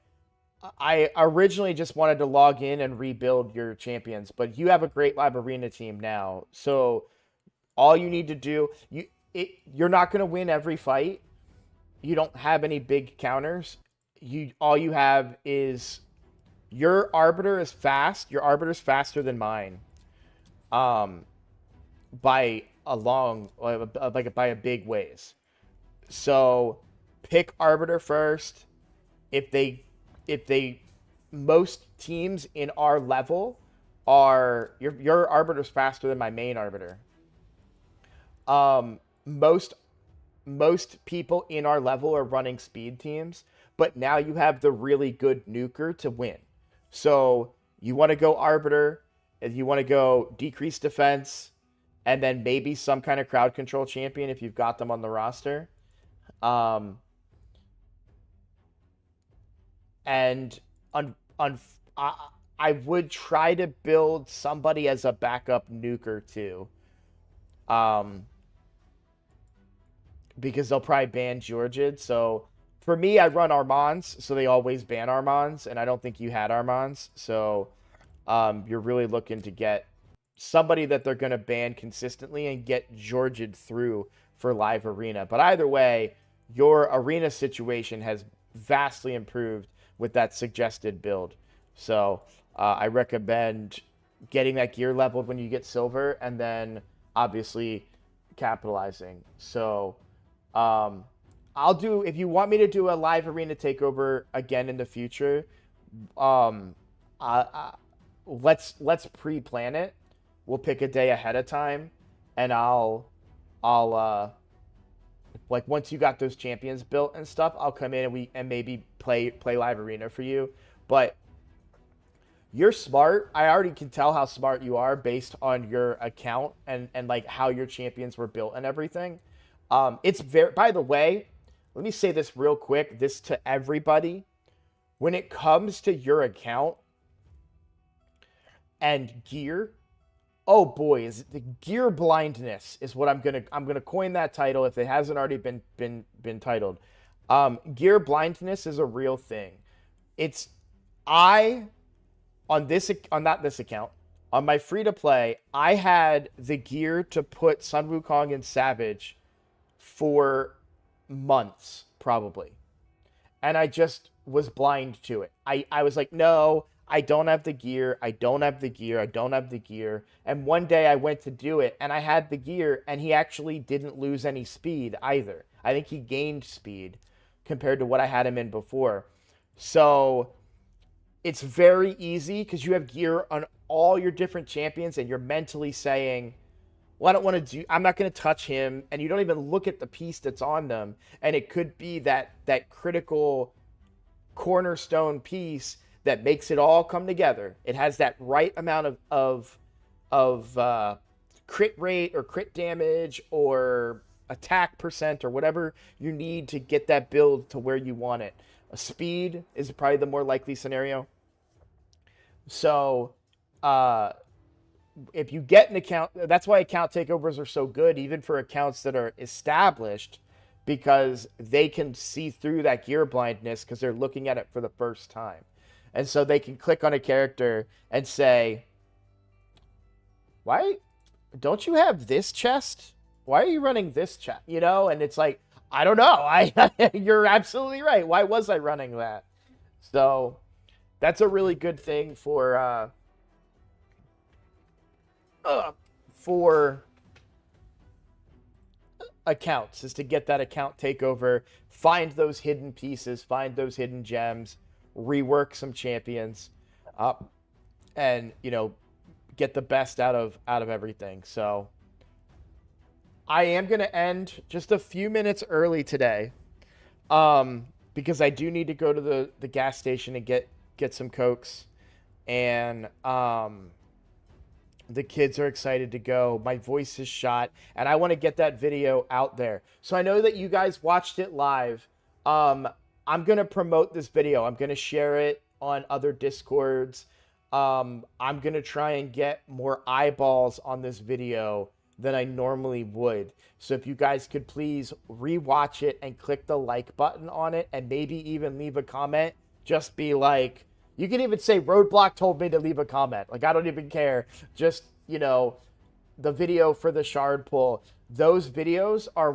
I originally just wanted to log in and rebuild your champions, but you have a great live arena team now. So all you need to do, you're not going to win every fight. You don't have any big counters. All you have is your Arbiter is fast. Your Arbiter's faster than mine. By a long, like by a big ways. So pick Arbiter first. If they most teams in our level are your arbiter's faster than my main arbiter. Most people in our level are running speed teams, but now you have the really good nuker to win. So you want to go arbiter, if you want to go decrease defense, and then maybe some kind of crowd control champion if you've got them on the roster. Um, and on I would try to build somebody as a backup nuker too. Um, because they'll probably ban Georgid. So for me, I run Armands, so they always ban Armands, and I don't think you had Armands. So you're really looking to get somebody that they're going to ban consistently and get Georgid through for live arena. But either way, your arena situation has vastly improved with that suggested build. So I recommend getting that gear leveled when you get silver, and then obviously capitalizing. So I'll do, if you want me to do a live arena takeover again in the future, let's pre-plan it. We'll pick a day ahead of time, and I'll like once you got those champions built and stuff, I'll come in and maybe play live arena for you. But you're smart. I already can tell how smart you are based on your account and like how your champions were built and everything. It's very, by the way, let me say this real quick, this to everybody. When it comes to your account and gear, oh boy, is the gear blindness is what I'm gonna coin that title if it hasn't already been titled. Gear blindness is a real thing. It's on not this account, on my free to play, I had the gear to put Sun Wukong and Savage for months probably, and I just was blind to it. I was like, no, I don't have the gear. I don't have the gear. I don't have the gear. And one day I went to do it and I had the gear, and he actually didn't lose any speed either. I think he gained speed compared to what I had him in before. So it's very easy because you have gear on all your different champions and you're mentally saying, well, I don't want to do, I'm not going to touch him. And you don't even look at the piece that's on them. And it could be that critical cornerstone piece that makes it all come together. It has that right amount of crit rate or crit damage or attack percent or whatever you need to get that build to where you want it. A speed is probably the more likely scenario. So if you get an account, that's why account takeovers are so good, even for accounts that are established, because they can see through that gear blindness because they're looking at it for the first time. And so they can click on a character and say, why don't you have this chest? Why are you running this chest? You know, and it's like, I don't know. You're absolutely right. Why was I running that? So that's a really good thing for accounts, is to get that account takeover, find those hidden pieces, find those hidden gems, rework some champions, and get the best out of everything. So I am gonna end just a few minutes early today, because I do need to go to the gas station and get some Cokes, and the kids are excited to go. My voice is shot, and I want to get that video out there. So I know that you guys watched it live. I'm going to promote this video. I'm going to share it on other Discords. I'm going to try and get more eyeballs on this video than I normally would. So if you guys could please rewatch it and click the like button on it, and maybe even leave a comment. Just be like, you can even say Roadblock told me to leave a comment. Like, I don't even care. Just, the video for the shard pull. Those videos are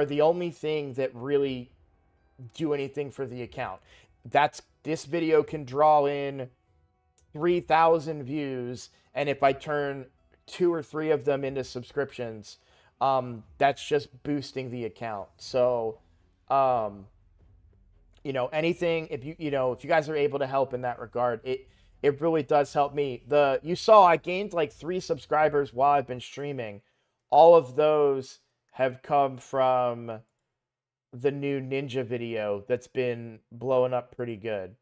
the only thing that really do anything for the account. This video can draw in 3,000 views, and if I turn 2 or 3 of them into subscriptions, that's just boosting the account. So anything, if if you guys are able to help in that regard, it really does help me. You saw I gained like 3 subscribers while I've been streaming. All of those have come from the new Ninja video that's been blowing up pretty good.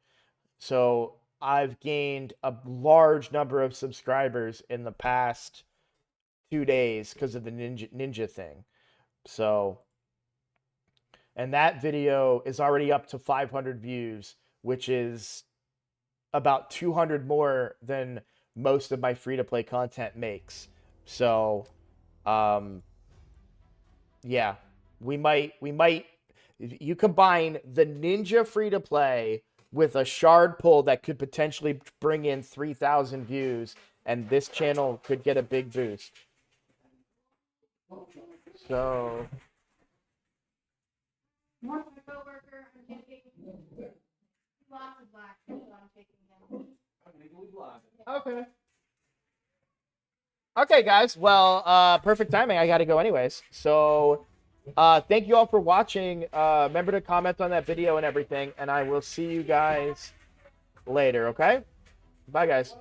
So I've gained a large number of subscribers in the past 2 days because of the ninja thing. So, and that video is already up to 500 views, which is about 200 more than most of my free-to-play content makes. So, yeah, we might you combine the Ninja free-to-play with a shard pull that could potentially bring in 3,000 views, and this channel could get a big boost. So, My coworker, I'm taking lots of black, so I'm taking them. okay. Okay, guys. Well, perfect timing. I got to go anyways. So, thank you all for watching. Remember to comment on that video and everything, and I will see you guys later, okay? Bye, guys.